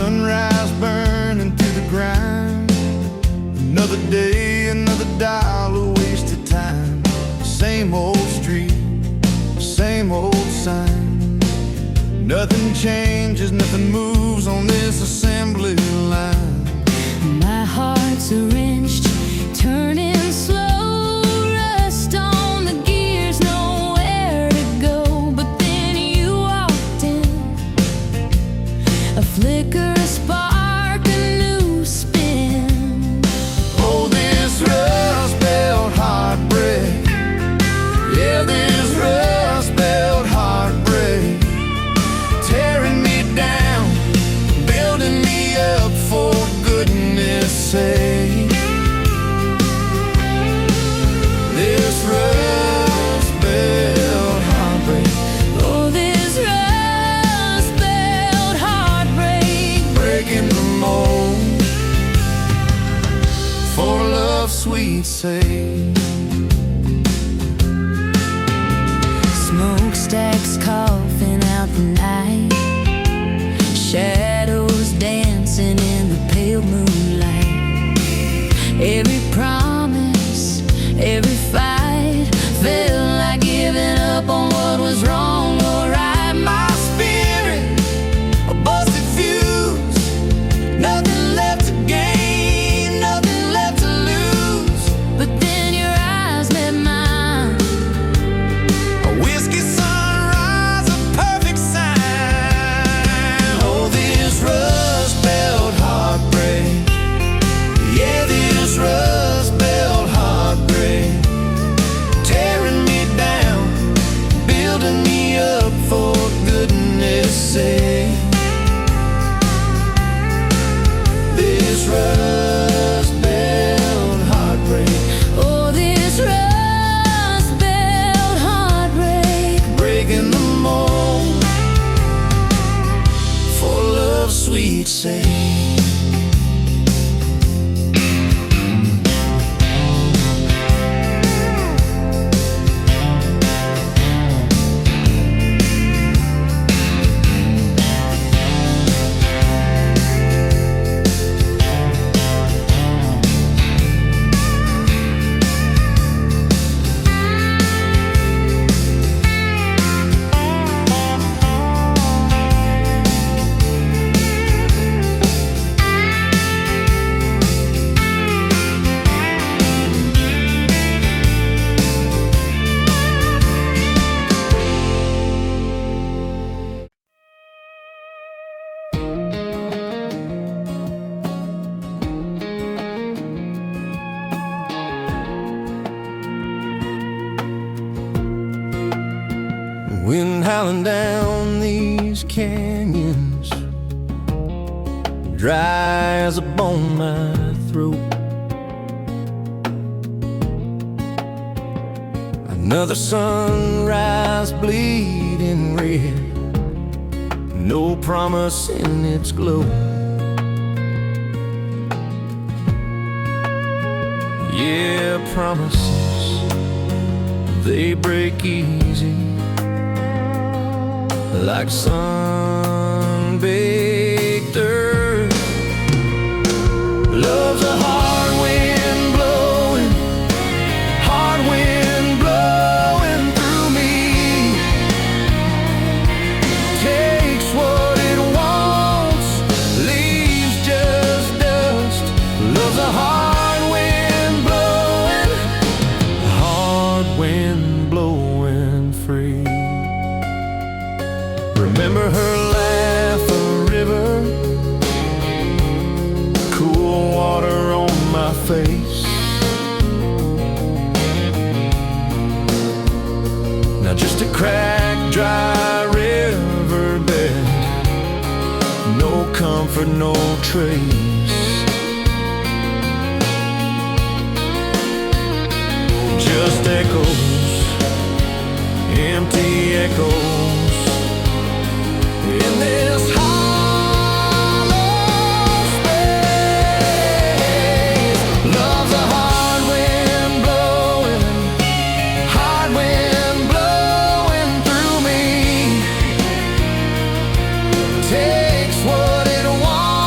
sunrise burning through the grind. Another day, another dollar wasted time. Same old street, same old sign. Nothing changes, nothing moves on this assembly line. My heart's a wrenched, turning slow, rust on the gears, nowhere to go. But then you walked in, a flicker, a spark, a new spin. Oh, this rust belt heartbreak, yeah, this rust belt heartbreak, tearing me down, building me up, for goodness sake. This rust belt heartbreak, Oh, this rust belt heartbreak, breaking the mold, for love's sweet sake. smokestacks coughing out the night, shadows dancing in the pale moonlight. Every promise, every fight felt like giving up on what was wrong or right. My spirit, a busted fuse, nothing left to gain, nothing left to lose. But then your eyes met mine, A whiskey sunrise, a perfect sign. Oh, this rust belt heartbreak, yeah, this rust belt heartbreak, tearing me down, building me up, for goodness sake. This rust belt heartbreak, oh, this rust belt heartbreak, breaking the mold, for love's sweet sake. Wind howling down these canyons, dry as a bone my throat. Another sunrise bleeding red, no promise in its glow. Yeah, promises, they break easy, like sun-baked earth. Love's a hard wind blowing, hard wind blowing through me. Takes what it wants, leaves just dust. Love's a hard wind blowing free. Remember her laugh, a river, cool water on my face. Now just a cracked, dry riverbed, no comfort, no trace. Just echoes, empty echoes, in this hollow space. Love's a hard wind blowing through me. Takes what it wants,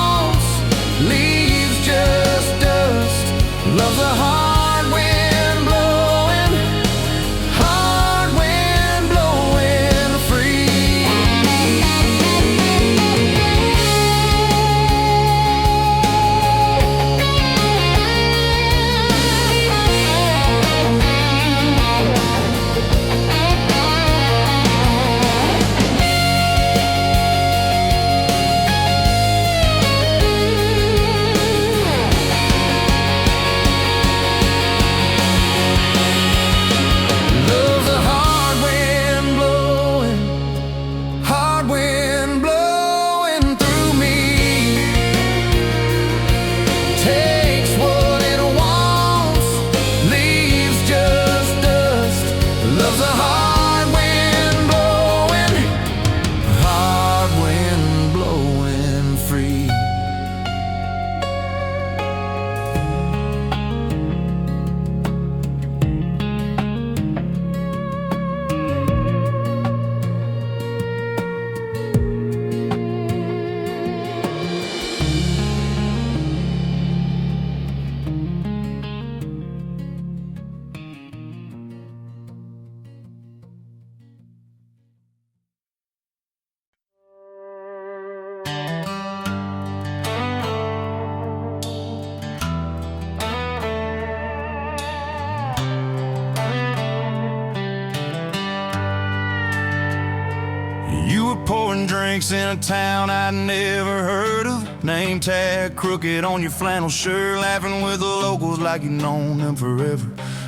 Ordering drinks in a town I'd never heard of. Name tag crooked on your flannel shirt. Laughing with the locals like you've known them forever.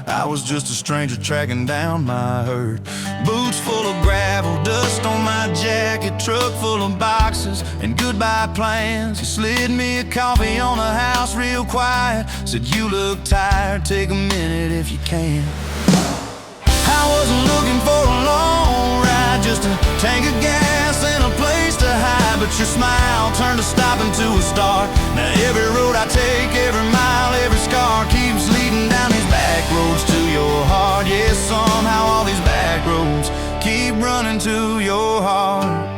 I was just a stranger tracking down my herd. Boots full of gravel, dust on my jacket, truck full of boxes and goodbye plans. You slid me a coffee on the house real quiet. Said you look tired, take a minute if you can. I wasn't looking for a long ride, just a tank of gas and a place to hide. But your smile turned a stop into a start. Now every road I take, every mile, every scar keeps leading down these back roads to your heart. Yeah, somehow all these back roads keep running to your heart.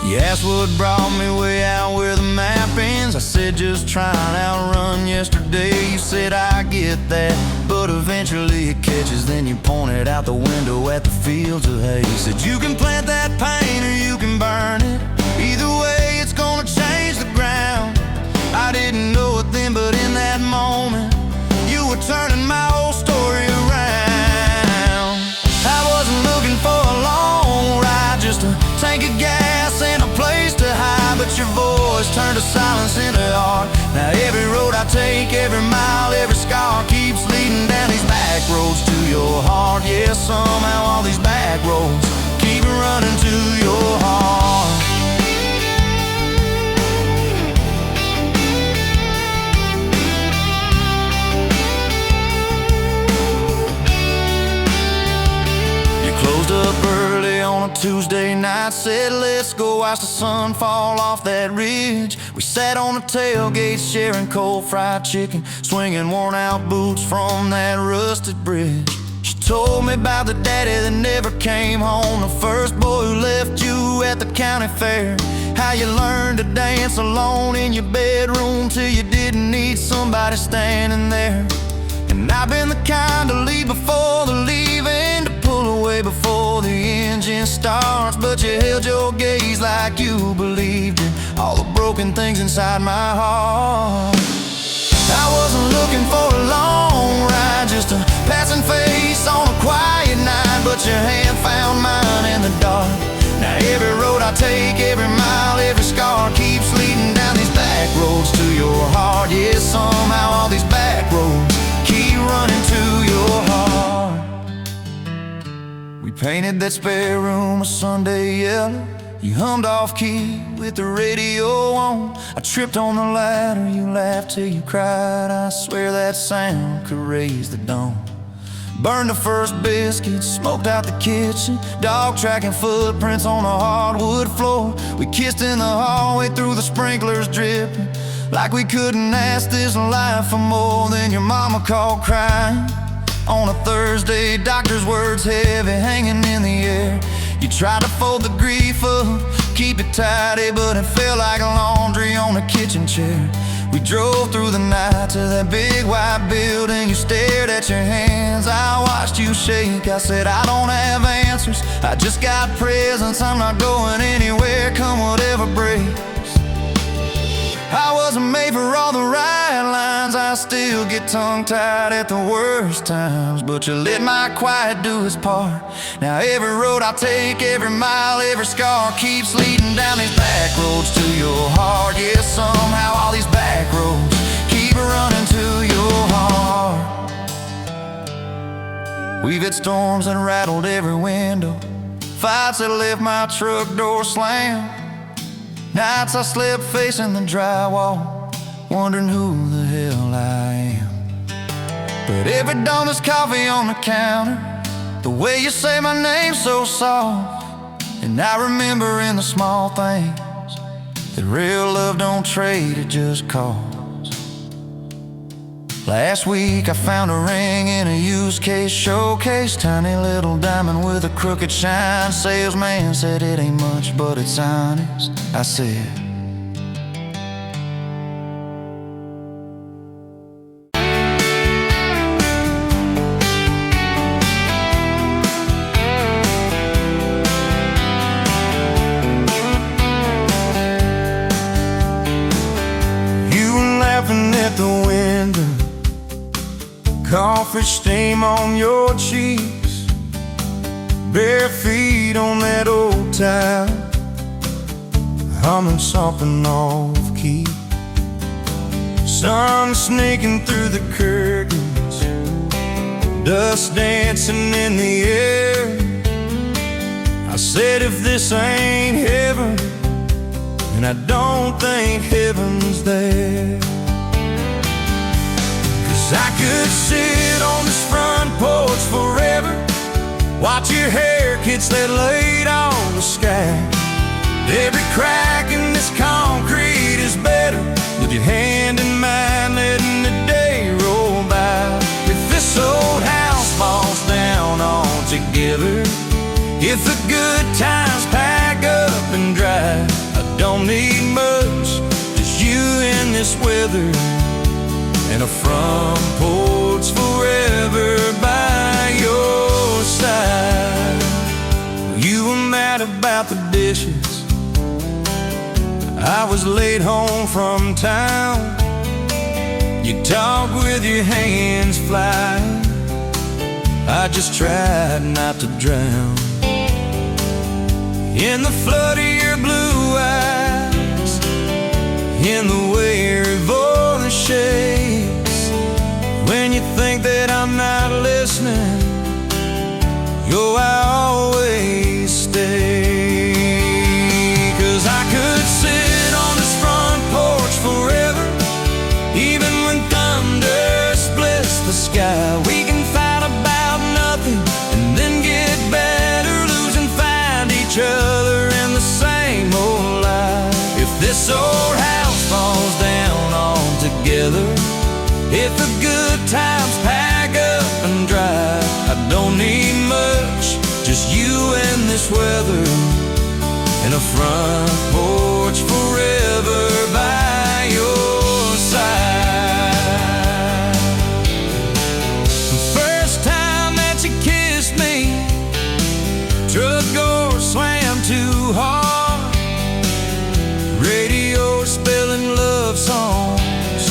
You asked what brought me way out where the map ends. I said just trying to outrun yesterday. You said I get that, but eventually it catches. Then you pointed out the window at the fields of hay. You said you can plant that pain or you can burn it. Either way it's gonna change the ground. I didn't know it then, but in that moment you were turning my whole story around. I wasn't looking for a long ride, just a tank of gas and a place to hide. But your voice turned a silence into art. Now every road I take, every mile, every scar keeps leading down these back roads to your heart. Yeah, somehow all these back roads keep running to your heart. Closed up early on a Tuesday night. Said let's go watch the sun fall off that ridge. We sat on the tailgate sharing cold fried chicken, swinging worn out boots from that rusted bridge. She told me about the daddy that never came home, the first boy who left you at the county fair. How you learned to dance alone in your bedroom till you didn't need somebody standing there. And I've been the kind to leave before the leaving, to pull away before the engine starts. But you held your gaze like you believed in all the broken things inside my heart. I wasn't looking for a long ride, just a passing face on a quiet night. But your hand found mine in the dark. Now every road I take, every mile, every scar keeps leading down these back roads to your heart. Yeah, somehow all these back roads keep running to your heart. We painted that spare room a Sunday yellow. You hummed off key with the radio on. I tripped on the ladder, you laughed till you cried. I swear that sound could raise the dawn. Burned the first biscuit, smoked out the kitchen, dog tracking footprints on the hardwood floor. We kissed in the hallway through the sprinklers dripping, like we couldn't ask this life for more. Than your mama called crying on a Thursday, doctor's words heavy hanging in the air. You tried to fold the grief up, keep it tidy, but it felt like laundry on a kitchen chair. We drove through the night to that big white building. You stared at your hands, I watched you shake. I said I don't have answers, I just got presents. I'm not going anywhere, come whatever breaks. I wasn't made for all the right lines, I still get tongue-tied at the worst times. But you let my quiet do its part. Now every road I take, every mile, every scar keeps leading down these back roads to your heart. Yeah, somehow all these back roads keep running to your heart. We've had storms that rattled every window, fights that left my truck door slammed. Nights I slept facing the drywall, wondering who the hell I am. But every dawn there's coffee on the counter, the way you say my name so soft. And I remember in the small things that real love don't trade, it just costs. Last week I found a ring in a used case showcase, tiny little diamond with a crooked shine. Salesman said it ain't much, but it's honest. I said, you were laughing at the window, coffee crawfish steam on your cheeks, bare feet on that old tile, humming something off key. Sun sneaking through the curtains, dust dancing in the air. I said, if this ain't heaven, and I don't think heaven's there. 'Cause I could sit on this front porch forever, watch your hair catch that light on the sky. Every crack in this concrete is better with your hand in mine, letting the day roll by. If this old house falls down altogether, if the good times pack up and drive, I don't need much, just you in this weather, and a front porch forever by your side. You were mad about the dishes, I was late home from town. You talk with your hands flying, I just tried not to drown in the flood of your blue eyes, in the way your voice shakes. When you think that I'm not listening, yo, I always stay. 'Cause I could sit on this front porch forever, even when thunder splits the sky. We can fight about nothing and then get better, lose and find each other in the same old life. If this old house falls down altogether, if the good times pack up and drive, I don't need much, just you and this weather, and a front porch forever by your side. The first time that you kissed me, truck door slammed too hard, radio spelling love songs,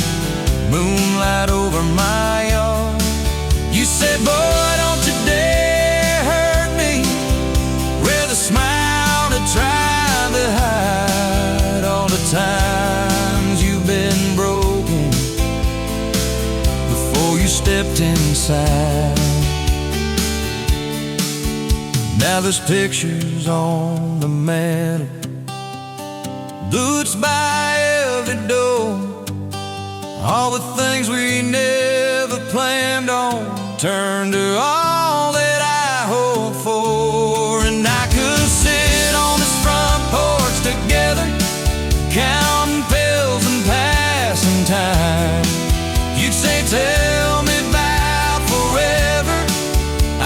moonlight over my yard. You said, boy, don't you dare hurt me, with a smile to try to hide all the times you've been broken before you stepped inside. Now there's pictures on the mantle, boots by every door, all the things we never planned on turned to all that I hoped for. And I could sit on this front porch together, counting pills and passing time. You'd say, tell me about forever,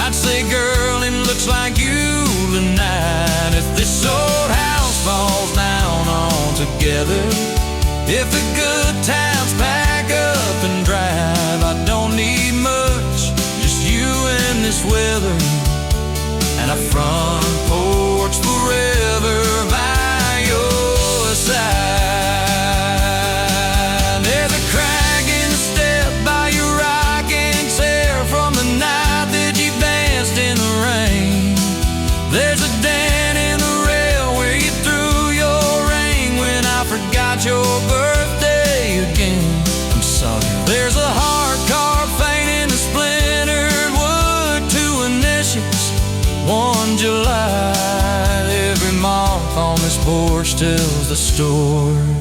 I'd say, girl, it looks like you tonight. If this old house falls down altogether, if the good times pack up and drive, I don't need much, just you and this weather, and a front porch forever by your side. There's a crack in the step by your rocking chair from the night that you danced in the rain. There's a dent in the rail where you threw your ring when I forgot your birthday again. I'm sorry. There's a heart carved faint in the splintered wood, two initials, 1 July. Every mark on this porch tells the story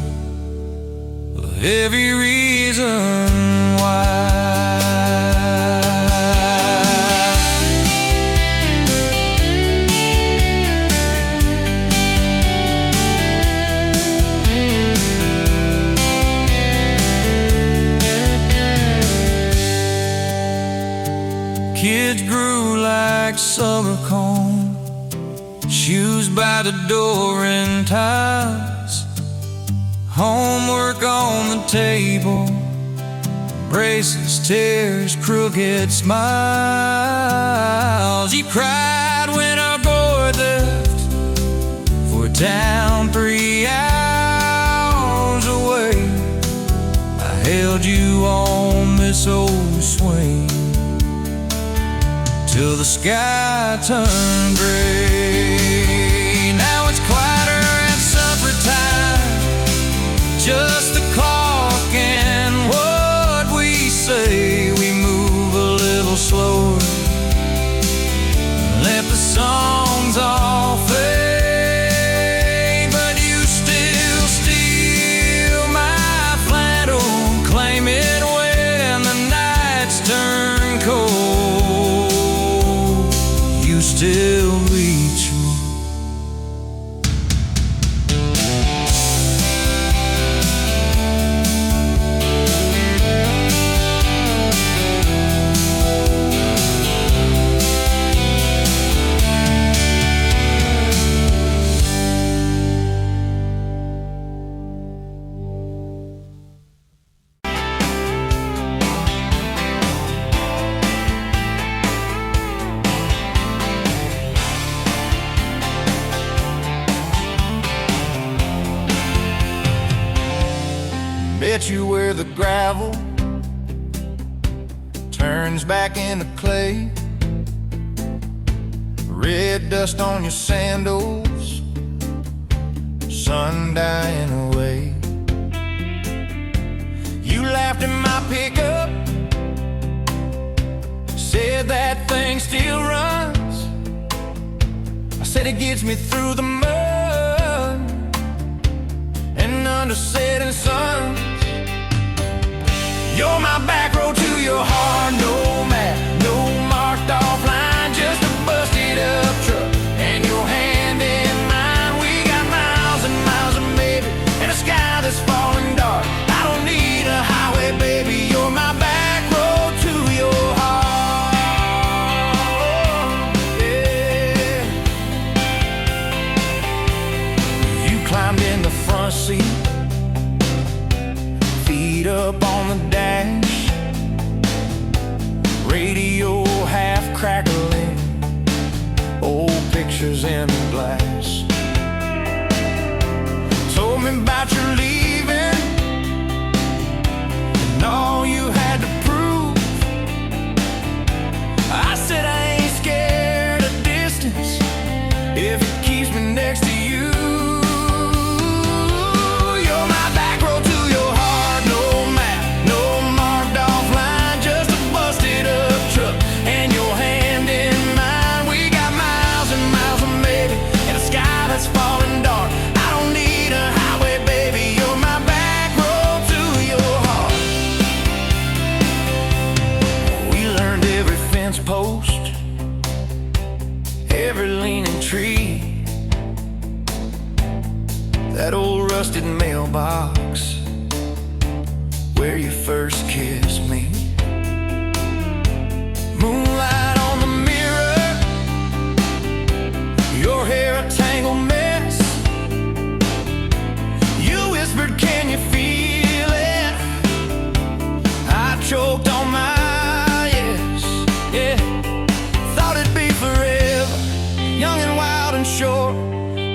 of every reason why. Kids grew like summer corn, shoes by the door and ties, homework on the table, braces, tears, crooked smiles. You cried when our boy left for a town 3 hours away. I held you on this old swing till the sky turned gray. Now it's quieter at supper time, just the clock and what we say. We move a little slower, let the songs all fade, but you still steal my flannel, claim it when the nights turn cold. You still reach me. Bet you where the gravel turns back into clay, red dust on your sandals, sun dying away. You laughed in my pickup, said that thing still runs. I said it gets me through the mud and under setting sun. You're my back road to your heart, no map, no marked off line, just a busted up truck and your hand in mine. We got miles and miles of maybe, and a sky that's falling dark. I don't need a highway, baby, you're my back road to your heart, yeah. You climbed in the front seat, feet up on the dash, radio half crackling, old pictures in the glass. Told me about your leaving and all you had to prove. I said I ain't scared of distance if it keeps me next to you. Post, every leaning tree, that old rusted mailbox where you first kissed me. Moonlight on the mirror, your hair a tangled mess. You whispered, can you feel it? I choked on my young and wild and short,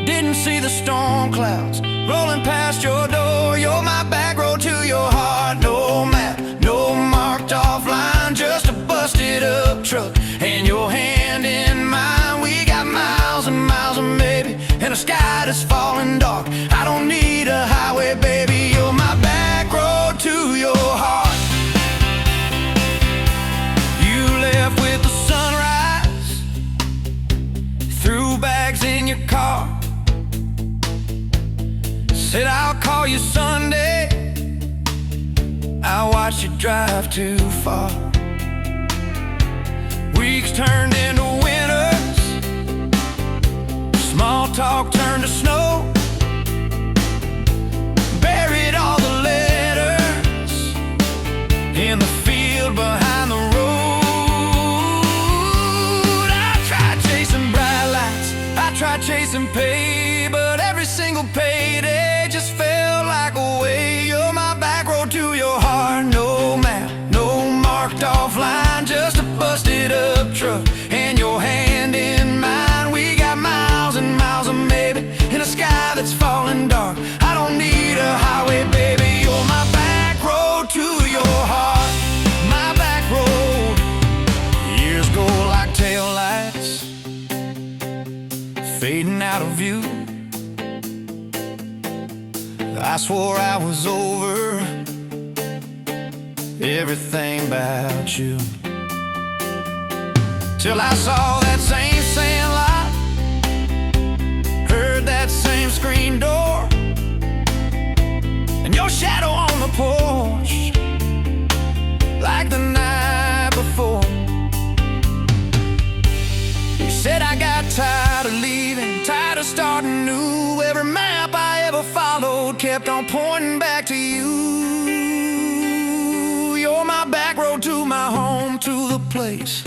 didn't see the storm clouds rolling past your door. You're my back road to your heart, no map, no marked off line, just a busted up truck and your hand in mine. We got miles and miles of maybe, and a sky that's falling dark. I don't need a highway, baby, you're my back road to your heart. You left with the sunrise, threw bags in your car, said I'll call you Sunday. I watched you drive too far. Weeks turned into winters, small talk turned to snow. Buried all the letters in the field behind the road. I tried chasing bright lights, I tried chasing pay, but every single payday just felt like a way. You're my back road to your heart, no map, no marked off line, just a busted up truck and your hand in mine. We got miles and miles of maybe, in a sky that's falling dark. I don't need a highway, baby, you're my back road to your heart. My back road, years go like tail fading out of view. I swore I was over everything about you, till I saw that same sandlot, heard that same screen door, and your shadow on the porch, like the night before. You said I got tired of leaving, tired of starting new. Every map I ever followed kept on pointing back to you. You're my back road to my home, to the place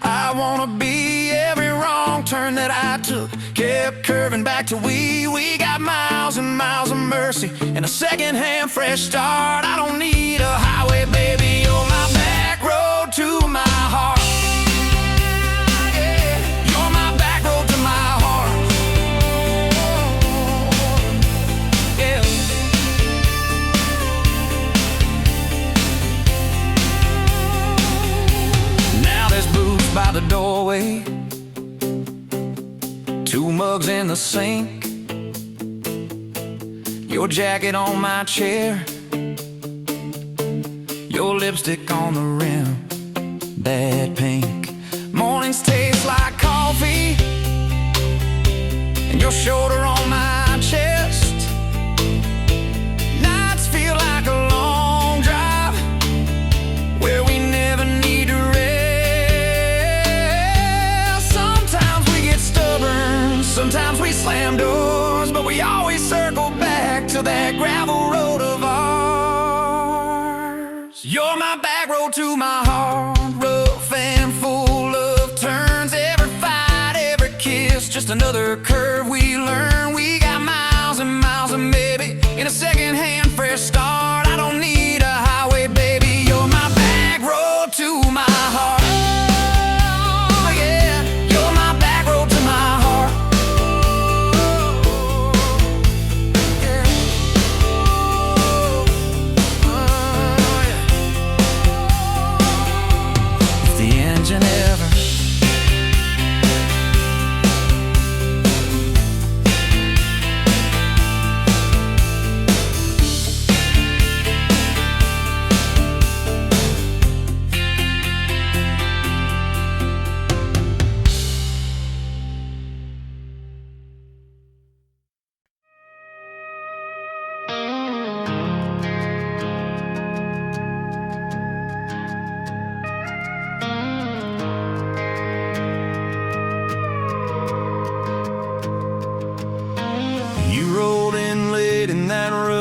I wanna be. Every wrong turn that I took kept curving back to we got miles and miles of mercy and a second-hand fresh start. I don't need a highway, baby. You're my back road to my heart. By the doorway, 2 mugs in the sink, your jacket on my chair, your lipstick on the rim, that pink. Mornings taste like coffee, and your shoulder on my chest. Nights feel like a long drive where we never need to rest. Sometimes we slam doors, but we always circle back to that gravel road of ours. You're my back road to my heart, rough and full of turns. Every fight, every kiss, just another curve we learn. We got miles and miles of maybe in a second-hand fresh start. I don't need a highway, baby. You're my back road to my heart.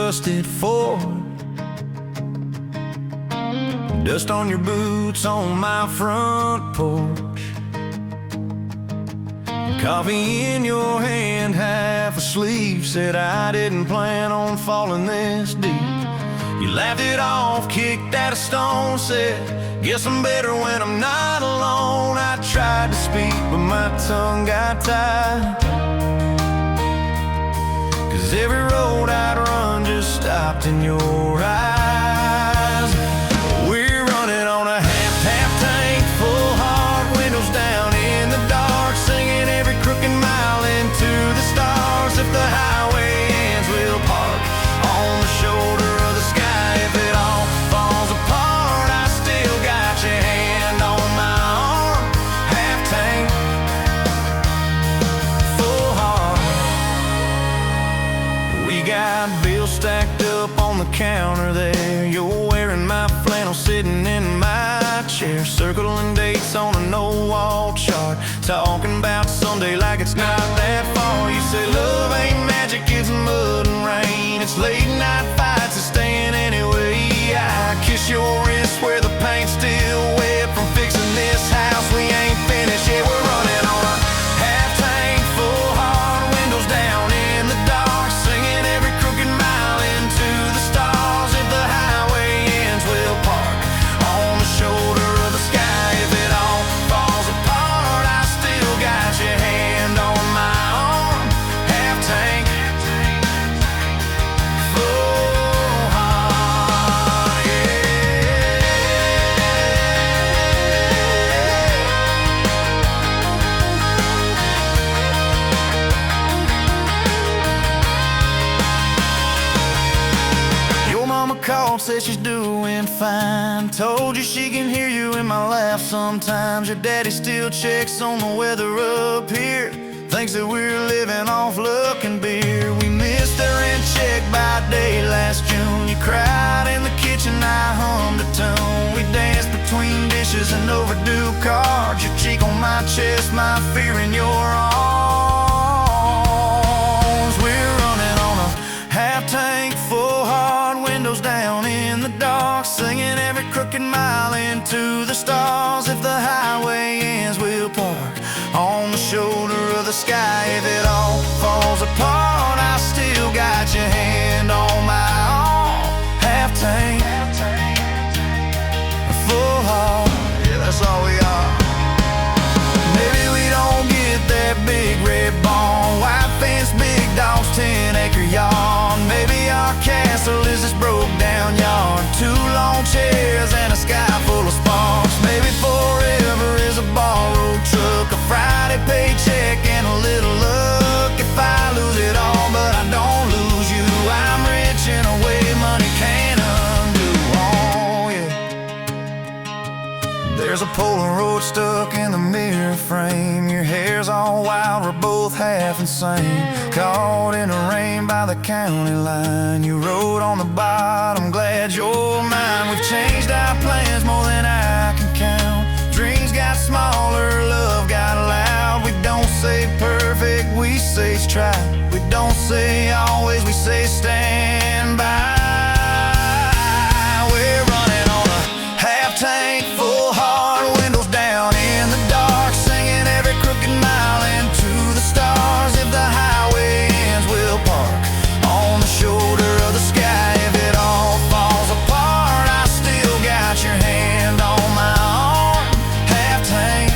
Rusted Ford, dust on your boots on my front porch, coffee in your hand, half asleep. Said I didn't plan on falling this deep. You laughed it off, kicked at a stone, said guess I'm better when I'm not alone. I tried to speak but my tongue got tied, 'cause every road I'd run just stopped in your eyes. We're running on a half tank, full heart, windows down in the dark, singing every crooked mile into the stars. If the highway ends, we'll park on the shoulder of the sky. If it all falls apart, I still got your hand on my arm. Half tank, full heart. We got bills stacked up on the counter there. You're wearing my flannel, sitting in my chair, circling dates on a no-wall chart, talking about Sunday like it's not that far. You say love ain't magic, it's mud and rain. It's late night fights and staying anyway. I kiss your wrist where the paint's still wet from fixing this house. We ain't finished yet. We're running on a half tank, full heart, windows down in the dark, singing every crooked mile into the stars. If the highway ends, we'll park on the shoulder of the sky. If it all falls apart, I still got your hand on my arm. Half tank, full heart, yeah. says she's doing fine. Told you she can hear you in my laugh sometimes. Your daddy still checks on the weather up here. Thinks that we're living off luck and beer. We missed the rent check by day last June. You cried in the kitchen, I hummed a tune. We danced between dishes and overdue cards. Your cheek on my chest, my fear in your arms. We're running on a half-tank full, hard windows down in the dark, singing every crooked mile into the stars. If the highway ends, we'll park on the shoulder of the sky. If it all falls apart, I still got your hand on my arm. Half-tank, full heart, yeah, that's all we are. Maybe we don't get that big red barn, white fence, big dogs, 10-acre yard. Maybe our castle is this broke down yard, 2 long chairs and a sky full of sparks. Maybe forever is a borrowed truck, a Friday paycheck and a little luck. If I lose it all but I don't lose you, I'm rich in a way money can't undo. Oh yeah. There's a Polaroid stuck in the mirror frame. Your hair's all wild, we're both half insane. Caught in the rain by the county line. You wrote on the bottom, glad you're mine. We've changed our plans more than I can count. Dreams got smaller, love got loud. We don't say perfect, we say try. We don't say always, we say stand by. We're running on a half-tank full, hard windows down in the dark, singing every crooked mile into the stars. If the highway ends, we'll park on the shoulder of the sky. If it all falls apart, I still got your hand on my arm. Half-tank,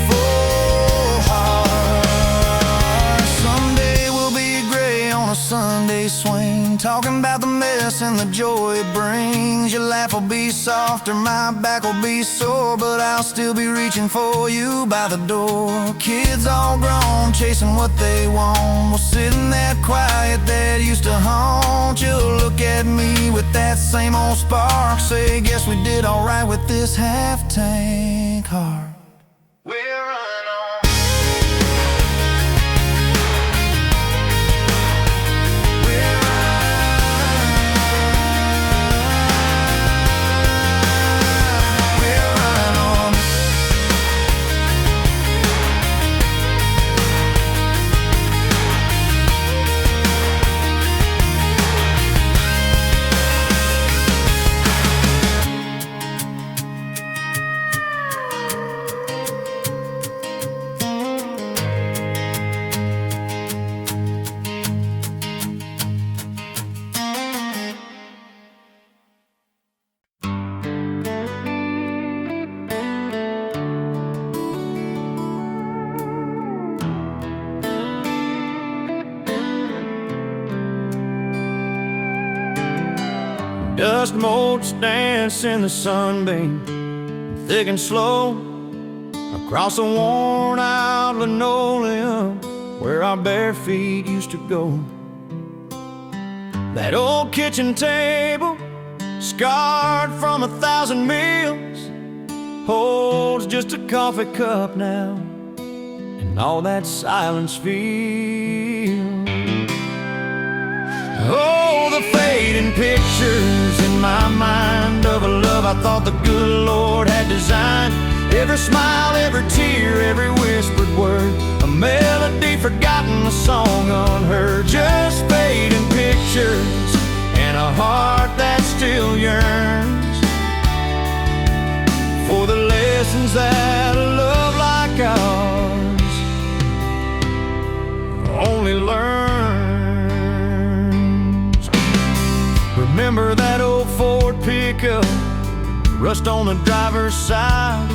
full heart. Someday we'll be gray on a Sunday swing, talking about the mess and the joy it brings. Your laugh will be softer, my back will be sore, but I'll still be reaching for you by the door. Kids all grown, chasing what they want. We'll sit in that quiet that used to haunt. You'll look at me with that same old spark, say, guess we did alright with this half-tank heart. We're running on. We're running on. Dust motes dance in the sunbeam, thick and slow, across the worn-out linoleum where our bare feet used to go. That old kitchen table, scarred from 1,000 meals, holds just a coffee cup now, and all that silence feels. Oh, the fading pictures in my mind of a love I thought the good Lord had designed. Every smile, every tear, every whispered word, a melody forgotten, a song unheard. Just fading pictures and a heart that still yearns for the lessons that a love like ours only learns. Remember that old Ford pickup, rust on the driver's side.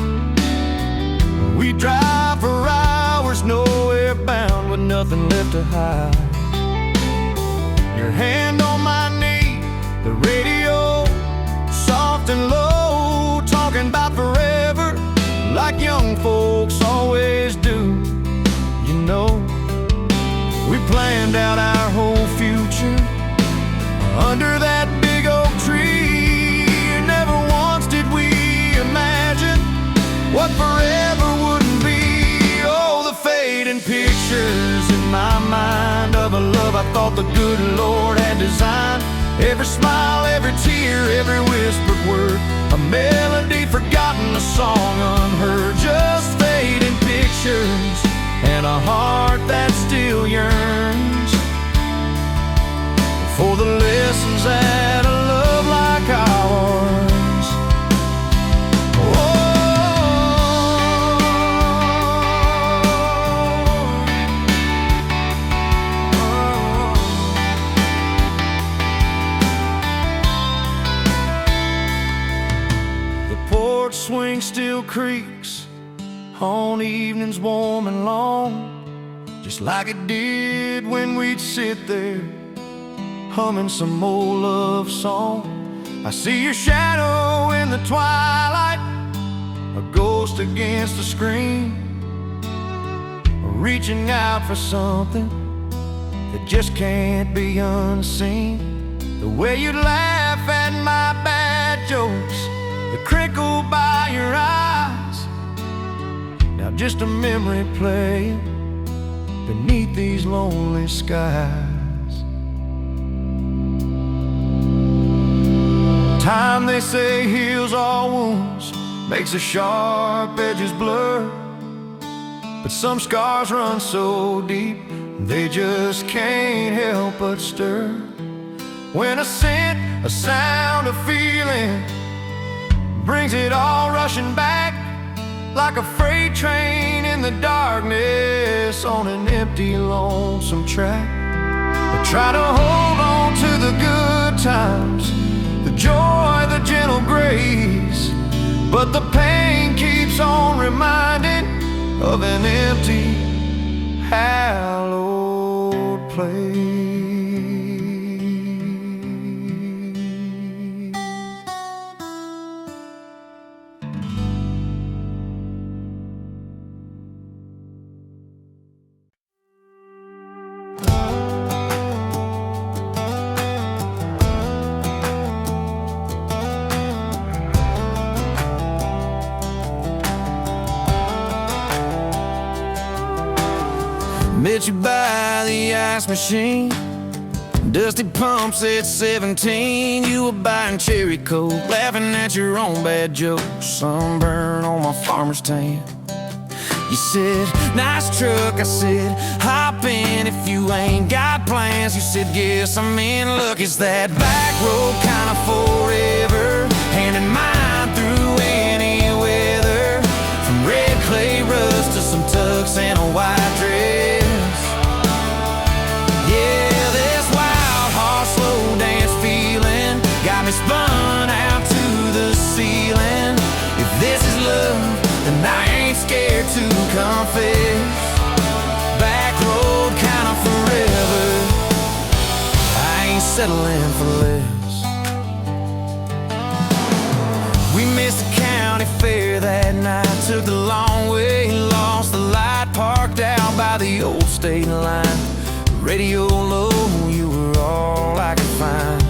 We drive for hours, nowhere bound, with nothing left to hide. Your hand on my knee, the radio soft and low, talking about forever like young folks always do. You know, we planned out our whole future under that what forever wouldn't be. Oh, the fading pictures in my mind of a love I thought the good Lord had designed. Every smile, every tear, every whispered word, a melody forgotten, a song unheard. Just fading pictures and a heart that still yearns for the lessons that a love like ours. The porch swing still creaks on evenings warm and long, just like it did when we'd sit there humming some old love song. I see your shadow in the twilight, a ghost against the screen, reaching out for something that just can't be unseen. The way you laugh at my bad jokes, the crinkle by your eyes, now just a memory playing beneath these lonely skies. Time, they say, heals all wounds, makes the sharp edges blur, but some scars run so deep they just can't help but stir. When a scent, a sound, a feeling brings it all rushing back, like a freight train in the darkness on an empty, lonesome track. But try to hold on to the good times, the joy, the gentle grace, but the pain keeps on reminding of an empty, hallowed place. Met you by the ice machine, dusty pumps at 17. You were buying cherry coke, laughing at your own bad jokes, sunburn on my farmer's tan. You said, nice truck. I said, hop in if you ain't got plans. You said, yes, I'm in. Look, it's that back road kind of forever, hand in mine through any weather, from red clay rust to some tux and a white dress. Spun out to the ceiling. If this is love, then I ain't scared to confess. Back road kinda forever, I ain't settling for less. We missed the county fair that night, took the long way, lost the light, parked out by the old state line. Radio low, you were all I could find.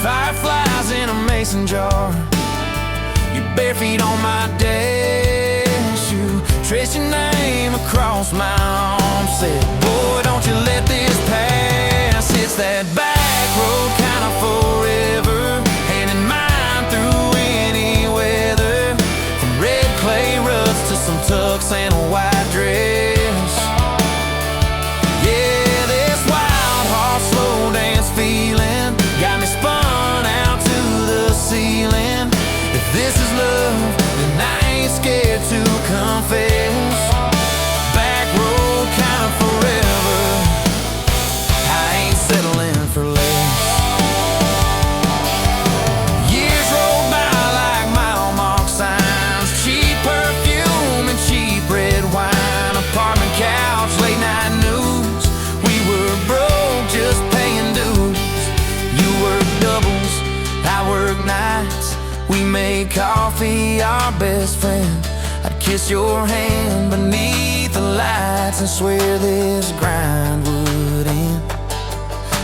Fireflies in a mason jar, your bare feet on my dash. You traced your name across my arm, said, boy, don't you let this pass. It's that back road kind of forever, hand in mine through any weather, from red clay ruts to some tux and a white dress. Yeah, this wild horse slow dance feeling got me spun ceiling. If this is love, then I ain't scared to confess. Back road kind of forever, I ain't settling for less. Years roll by like mile mark signs, cheap perfume and cheap red wine, apartment couch, late night news. We were broke, just paying dues. You work doubles, I work nights. We made coffee our best friend. I'd kiss your hand beneath the lights and swear this grind would end.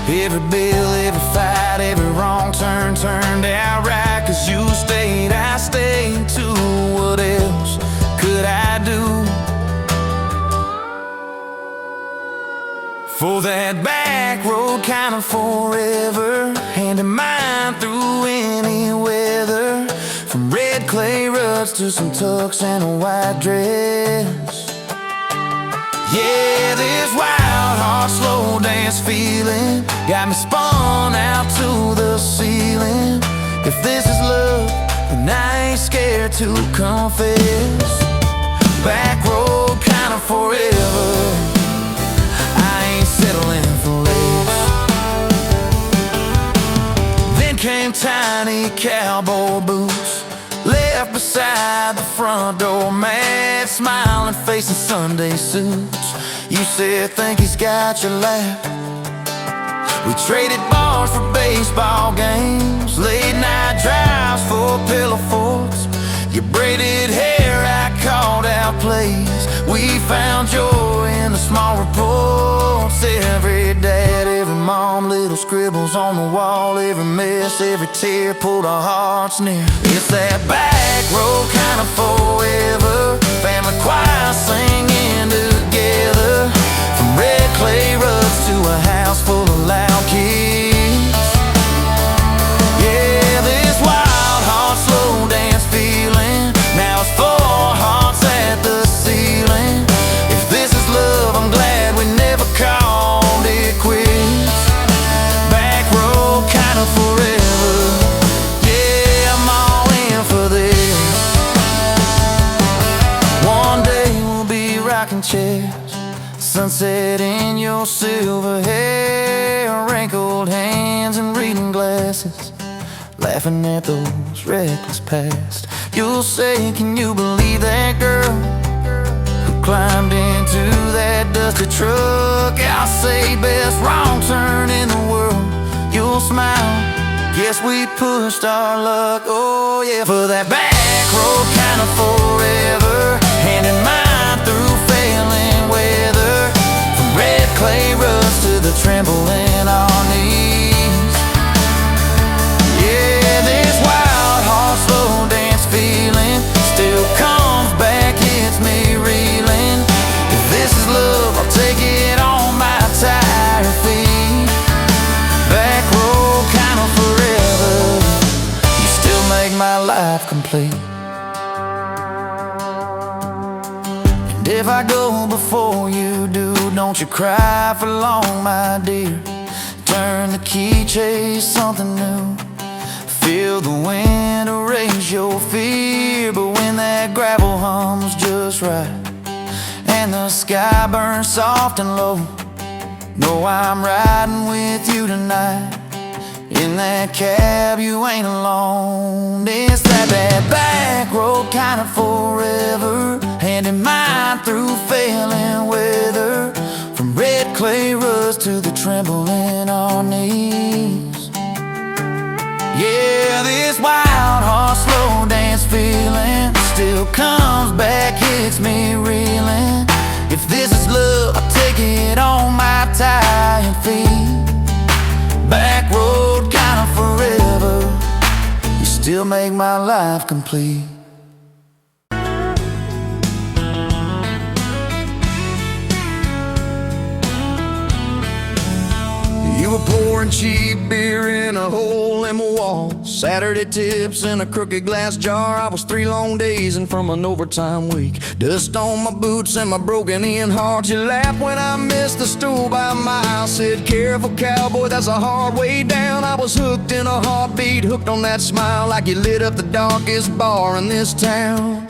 Every bill, every fight, every wrong turn turned out right, 'cause you stayed, I stayed too. For that back road kind of forever, hand in mine through any weather. From red clay ruts to some tucks and a white dress. Yeah, this wild heart slow dance feeling got me spun out to the ceiling. If this is love, then I ain't scared to confess. Back road kind of forever, I ain't settling for less. Then came tiny cowboy boots, left beside the front door, mad smiling face in Sunday suits. You said, think he's got your lap. We traded bars for baseball games, late night drives for pillow forts. Your braided hair I called out plays. We found joy in the small reports. Every dad, every mom, little scribbles on the wall. Every mess, every tear pulled our hearts near. It's that back road kind of forever, family choir singing together. From red clay ruts to a house full of loud kids. Yeah, this wild heart slow dance feeling, now it's 4 hearts at the ceiling. If this is love, I'm glad we never called it quits. Back road kind of forever, yeah, I'm all in for this. One day we'll be rocking chairs, sunset in your silver hair, wrinkled hands and reading glasses, laughing at those reckless past. You'll say, can you believe that girl who climbed into that dusty truck? I'll say, best wrong turn in the world. You'll smile, guess we pushed our luck. Oh yeah, for that back road kind of forever, hand in mine through failing weather. From red clay ruts to the tremble in our knees. Yeah, this wild heart slow dance feeling still comes back, hits me reeling. If this is love, I'll take it on my tired feet. Back road kind of forever, you still make my life complete. And if I go before you do, don't you cry for long, my dear. Turn the key, chase something new. Feel the wind erase your fear. But when that gravel hums just right and the sky burns soft and low, know I'm riding with you tonight. In that cab you ain't alone. It's that back road kind of forever, hand in mine through failing weather. From red clay ruts to the tremble in our knees. Yeah, this wild heart slow dance feeling still comes back, hits me reeling. If this is love, I'll take it on my tired feet. Back road kind of forever, you still make my life complete. You were pouring cheap beer in a hole in my wall, Saturday tips in a crooked glass jar. I was 3 long days and from an overtime week, dust on my boots and my broken in heart. You laughed when I missed the stool by a mile, said careful cowboy, that's a hard way down. I was hooked in a heartbeat, hooked on that smile, like you lit up the darkest bar in this town.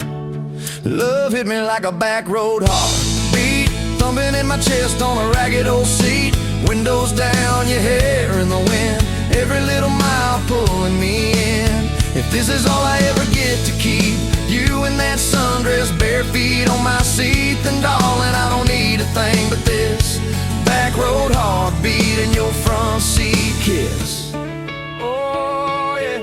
Love hit me like a back road heartbeat, thumping in my chest on a ragged old seat. Windows down, your hair in the wind, every little mile pulling me in. If this is all I ever get to keep, you in that sundress, bare feet on my seat, then darling, I don't need a thing but this back road heartbeat and your front seat kiss. Oh yeah.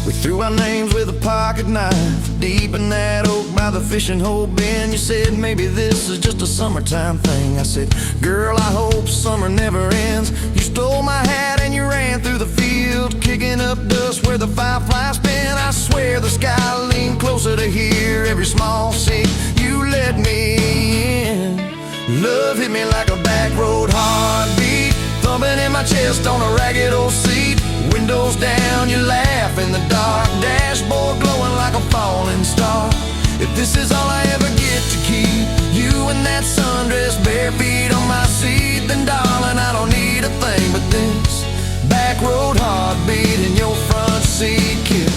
We threw our names with a pocket knife deep in that oak by the fishing hole bin. You said maybe this is just a summertime thing. I said, girl, I hope summer never ends. You stole my hat and you ran through the field, kicking up dust where the fireflies spin. I swear the sky leaned closer to hear every small seat you let me in. Love hit me like a back road heartbeat, thumping in my chest on a ragged old seat. Windows down, you laugh in the dark, dashboard glowing like a falling star. If this is all I ever get to keep, you and that sundress, bare feet on my seat, then darling, I don't need a thing but this back road heartbeat in your front seat kiss.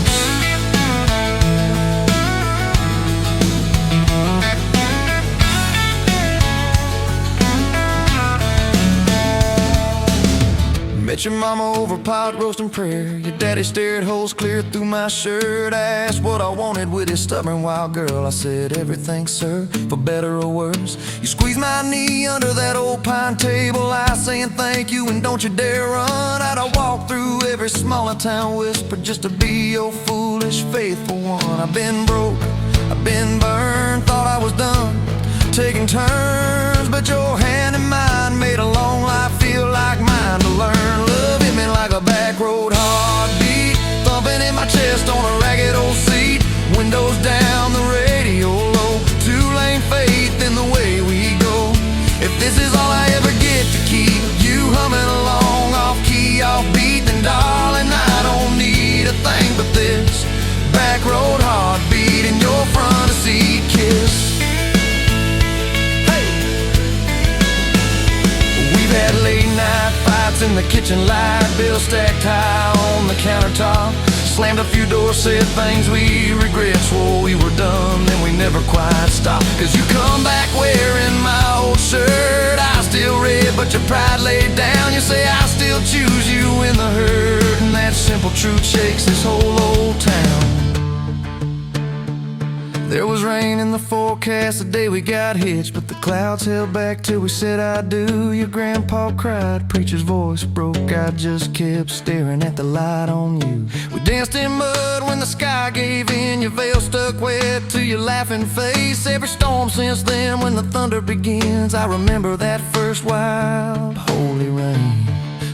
Met your mama over pot roast and prayer. Your daddy stared holes clear through my shirt. Asked what I wanted with his stubborn wild girl. I said everything, sir, for better or worse. You squeezed my knee under that old pine table, I saying thank you and don't you dare run. I'd walk through every smaller town whisper just to be your foolish faithful one. I've been broke, I've been burned, thought I was done taking turns, but your hand in mine made a long life feel like mine to learn. Love hit me like a back road heartbeat, thumping in my chest on a ragged old seat. Windows down, the radio low, two-lane faith in the way we go. If this is all I ever get to keep, you humming along off key, off beat, then darling, I don't need a thing but this back road heartbeat in your front seat kiss. Had late night fights in the kitchen light, bills stacked high on the countertop. Slammed a few doors, said things we regret, swore we were done, then we never quite stopped. Cause you come back wearing my old shirt, I still red but your pride laid down. You say I still choose you in the hurt, and that simple truth shakes this whole old town. There was rain in the forecast the day we got hitched, but the clouds held back till we said I do. Your grandpa cried, preacher's voice broke, I just kept staring at the light on you. We danced in mud when the sky gave in, your veil stuck wet to your laughing face. Every storm since then when the thunder begins, I remember that first wild holy rain.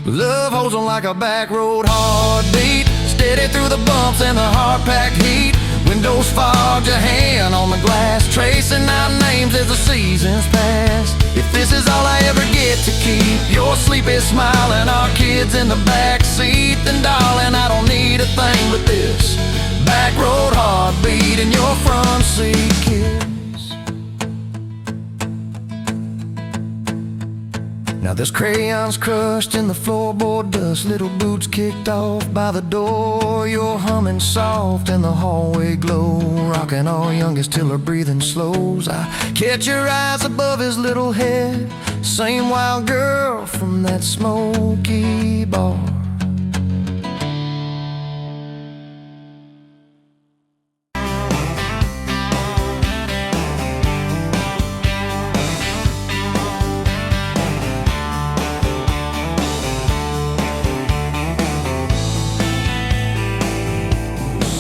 Love holds on like a back road heartbeat, steady through the bumps and the hard-packed heat. Windows fogged, your hand on the glass, tracing out names as the seasons pass. If this is all I ever get to keep, your sleepy smile and our kids in the back seat, then darling, I don't need a thing but this back road heartbeat in your front seat kiss. Now there's crayons crushed in the floorboard dust, little boots kicked off by the door. You're humming soft in the hallway glow, rocking our youngest till her breathing slows. I catch your eyes above his little head, same wild girl from that smoky bar.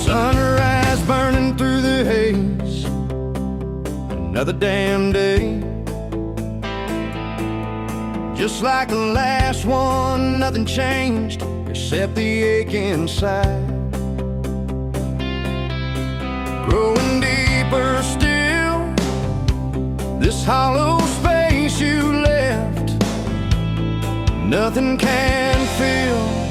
Sunrise burning through the haze, another damn day. Just like the last one, nothing changed except the ache inside. Growing deeper still, this hollow space you left, nothing can fill.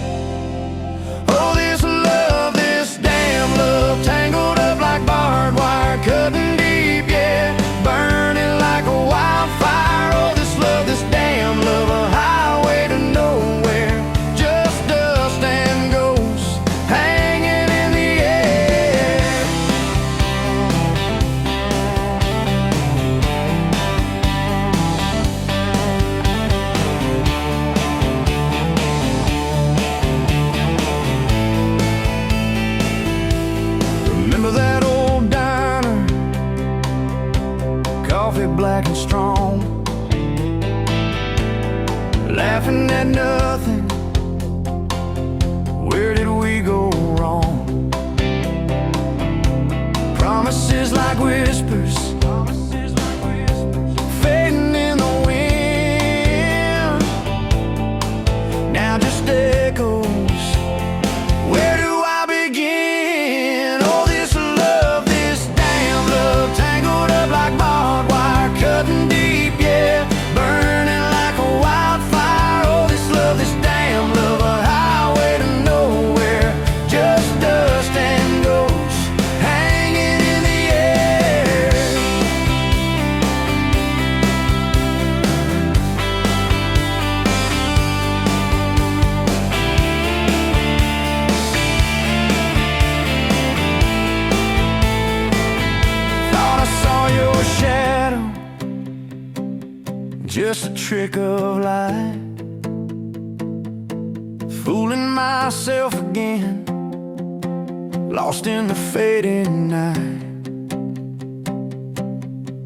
Oh, this love, this damn love, tangled up like barbed wire, cutting deep, yeah, burning like a wildfire. Oh, this love, this damn love, a highway to nowhere, just dust and ghosts hanging in the air. Remember that old diner, coffee black and strong, laughing at nothing, where did we go wrong? Promises like whispers, fading in the wind, now just echoes. Where do I begin? Oh, this love, this damn love, tangled up like barbed wire, cutting deep, yeah, just a trick of light, fooling myself again, lost in the fading night.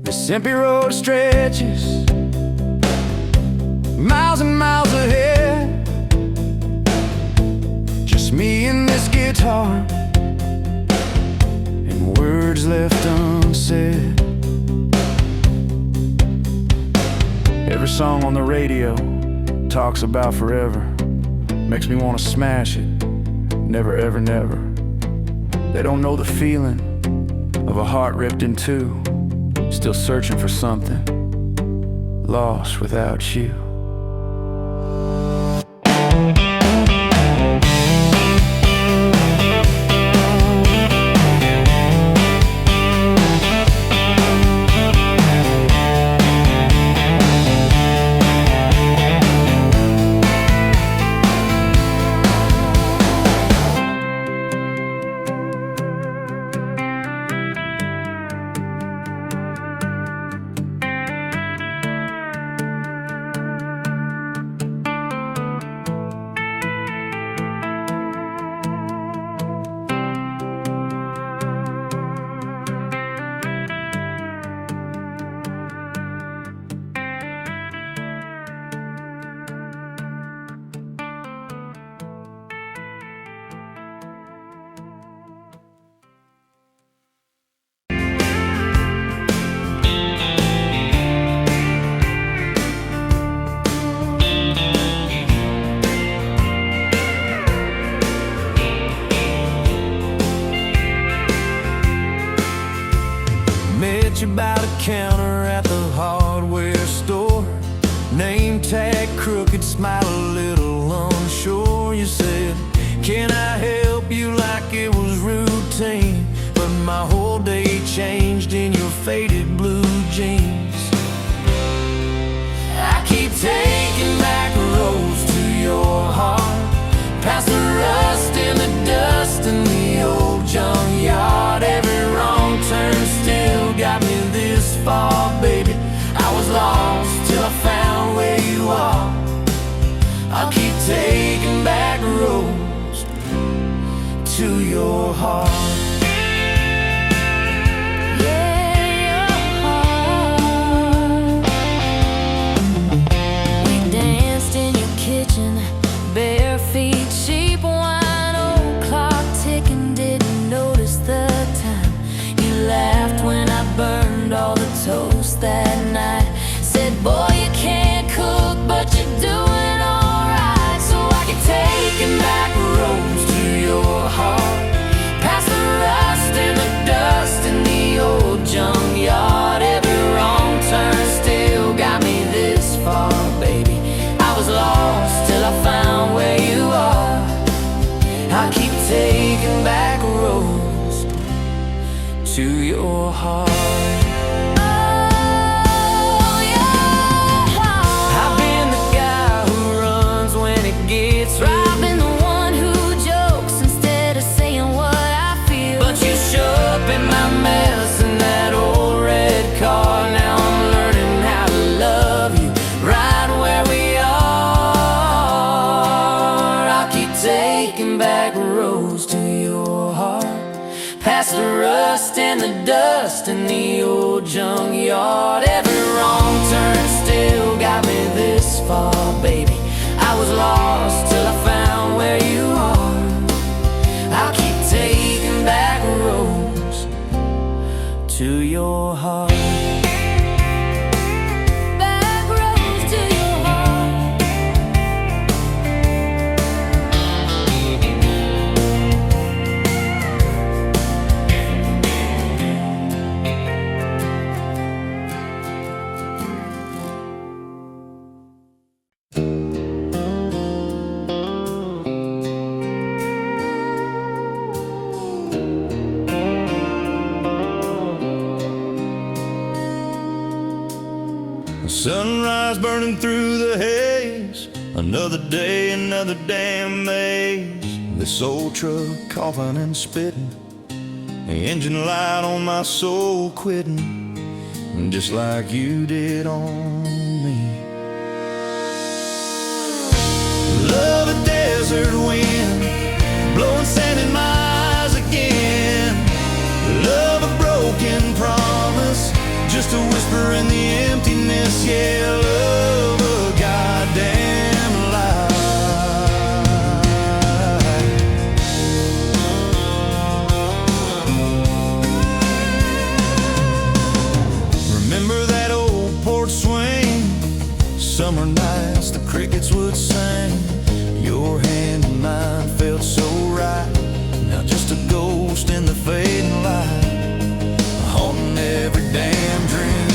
This empty road stretches miles and miles ahead, just me and this guitar, and words left unsaid. Every song on the radio talks about forever, makes me want to smash it. Never, ever, never. They don't know the feeling of a heart ripped in two, still searching for something, lost without you. Met you by the counter at the hardware store, name tag crooked, smile a little unsure. You said, can I help you, like it was routine, but my whole day changed in your faded blue jeans. I keep taking back roads to your heart, past the rust and the dust in the old junkyard. Every wrong turn still got me this far, baby. I was lost till I found where you are. I'll keep taking back roads to your heart. Bare feet, cheap wine, old clock ticking, didn't notice the time. You laughed when I burned all the toast that night. Said, boy, you can't cook, but you're doing alright. So I keep taking back roads to your heart, past the rust and the dust in the old junkyard. Every wrong turn still got me this far, baby. I was lost till I found where you are. I keep taking back roads to your heart. Oh, your heart. I've been the guy who runs when it gets real. I've been the one who jokes instead of saying what I feel. But you show up in my mess in that old red car. Now I'm learning how to love you right where we are. Taking back roads to your heart, past the rust and the dust in the old junkyard. Every wrong turn still got me this far, baby. I was lost till I found where you are. I'll keep taking back roads to your heart. Sunrise burning through the haze, another day, another damn maze. This old truck coughing and spitting, the engine light on my soul quitting, just like you did on me. desert wind, blowing sand in my eyes again. Love a broken promise, just a whisper in the emptiness. Yeah, love a goddamn lie. Remember that old porch swing, summer nights the crickets would sing. Your hand in mine felt so right, now just a ghost in the fading light, haunting every damn dream.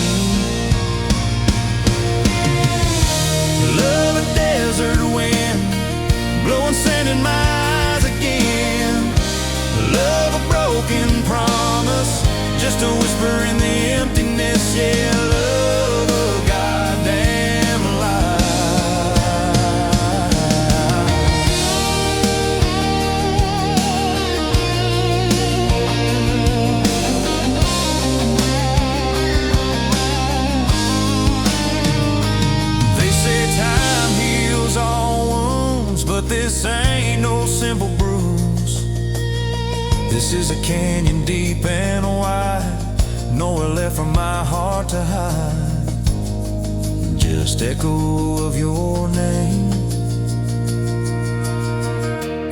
Love a desert wind, blowing sand in my eyes again. Love a broken promise, just a whisper in the emptiness. Yeah, love a goddamn lie. They say time heals all wounds, but this ain't no simple bruise. This is a canyon deep and wide, nowhere left for my heart to hide. Just echo of your name.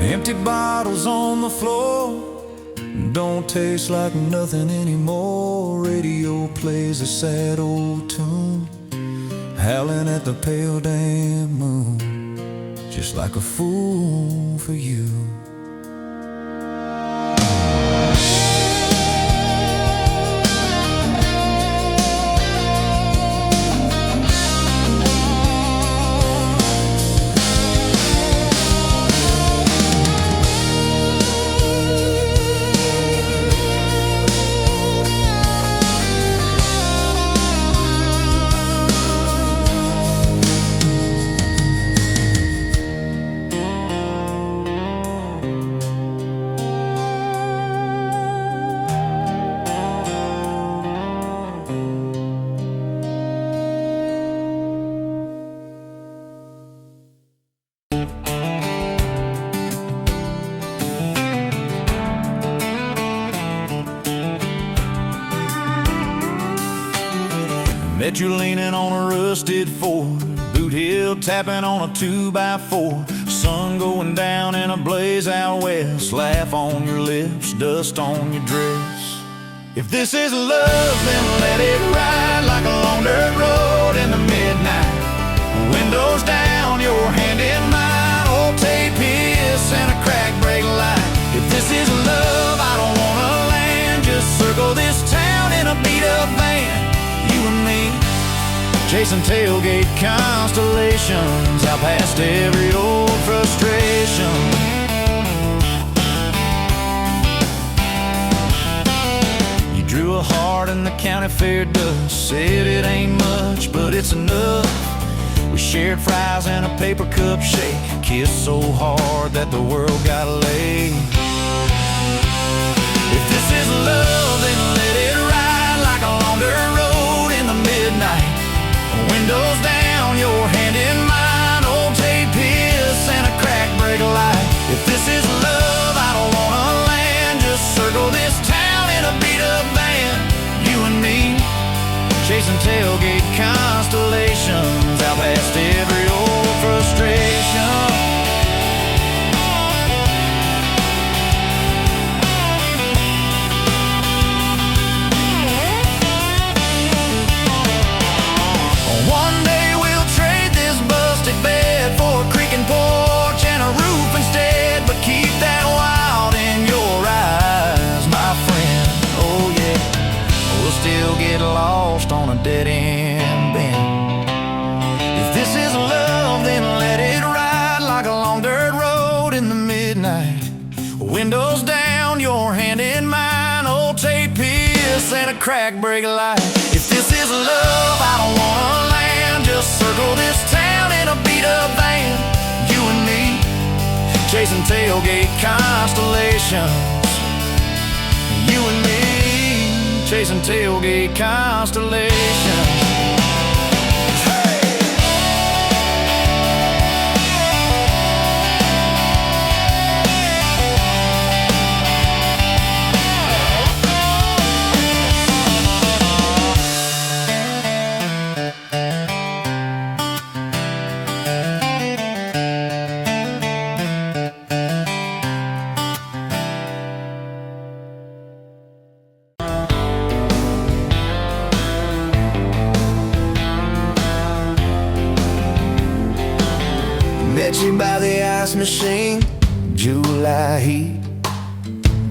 Empty bottles on the floor, don't taste like nothing anymore. Radio plays a sad old tune, howling at the pale damn moon, just like a fool for you. Met you leaning on a rusted Ford, boot heel tapping on a 2x4. Sun going down in a blaze out west, laugh on your lips, dust on your dress. If this is love, then let it ride like a long dirt road in the midnight. Windows down, your hand in mine, old tape hiss and a crack brake light. If this is love, I don't wanna land, just circle this town in a beat-up van. You and me, chasing tailgate constellations, out past every old frustration. You drew a heart in the county fair dust, said it ain't much, but it's enough. We shared fries and a paper cup shake, kissed so hard that the world got laid. If this is love, then let it ride like a long dirt road in the midnight. Windows down, your hand in mine, old tape hiss and a crack brake light. If this is love, I don't wanna land, just circle this town in a beat-up van. You and me, chasing tailgate constellations, out past every old frustration. One day we'll trade this busted bed for a creaking porch and a roof instead, but keep that wild in your eyes, my friend. Oh yeah, we'll still get lost on a dead-end bend. If this is love, then let it ride like a long dirt road in the midnight. Windows down, your hand in mine, old tape hiss and a crack brake light. If this is love, I don't wanna land, just circle this town in a beat-up van. You and me, chasing tailgate constellations. You and me, chasing tailgate constellations. ice machine, July heat,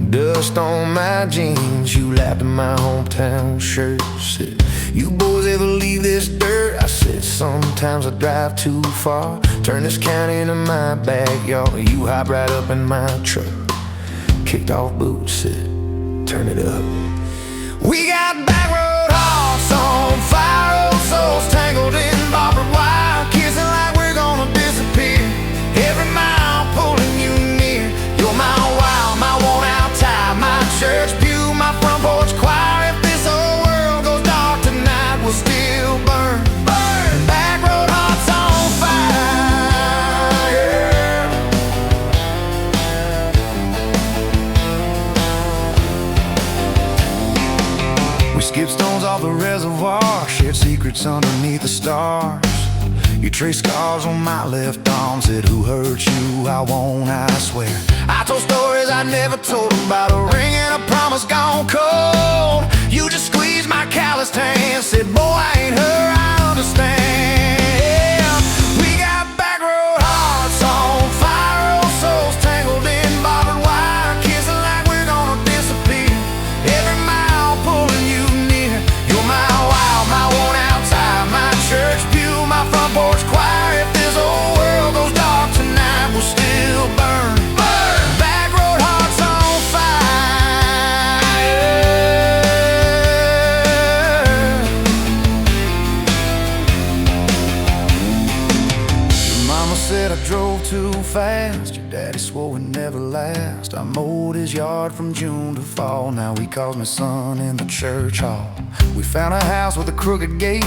dust on my jeans. You laughed at my hometown shirt. Said, you boys ever leave this dirt? I said, sometimes I drive too far. Turn this county into my backyard. You hop right up in my truck, kicked off boots, said, turn it up. We got back road hearts on fire, old souls tangled in barbed wire, kissing like we're gonna disappear. Every mile pulling you near. You're my wild, my worn out tie, my church pew, my front porch choir. If this whole world goes dark tonight, we'll still burn. Burn! Back road hearts on fire. We skipped stones off the reservoir, shared secrets underneath the stars. You traced scars on my left arm, said, who hurt you? I won't, I swear. I told stories I never told about a ring and a promise gone cold. You just squeezed my calloused hand, said, boy, I ain't her, I understand. We got back road hearts on fire, old souls tangled in barbed wire, kissing like we're gonna disappear. Every mile pulling you near. You're my wild, my worn out tie, my church pew, my front porch choir. If this whole world goes dark tonight, we'll still burn. Burn! Back road hearts on fire. Your mama said I drove too fast. Your daddy swore we'd never last. I mowed his yard from June to fall. Now he calls me son in the church hall. We found a house with a crooked gate,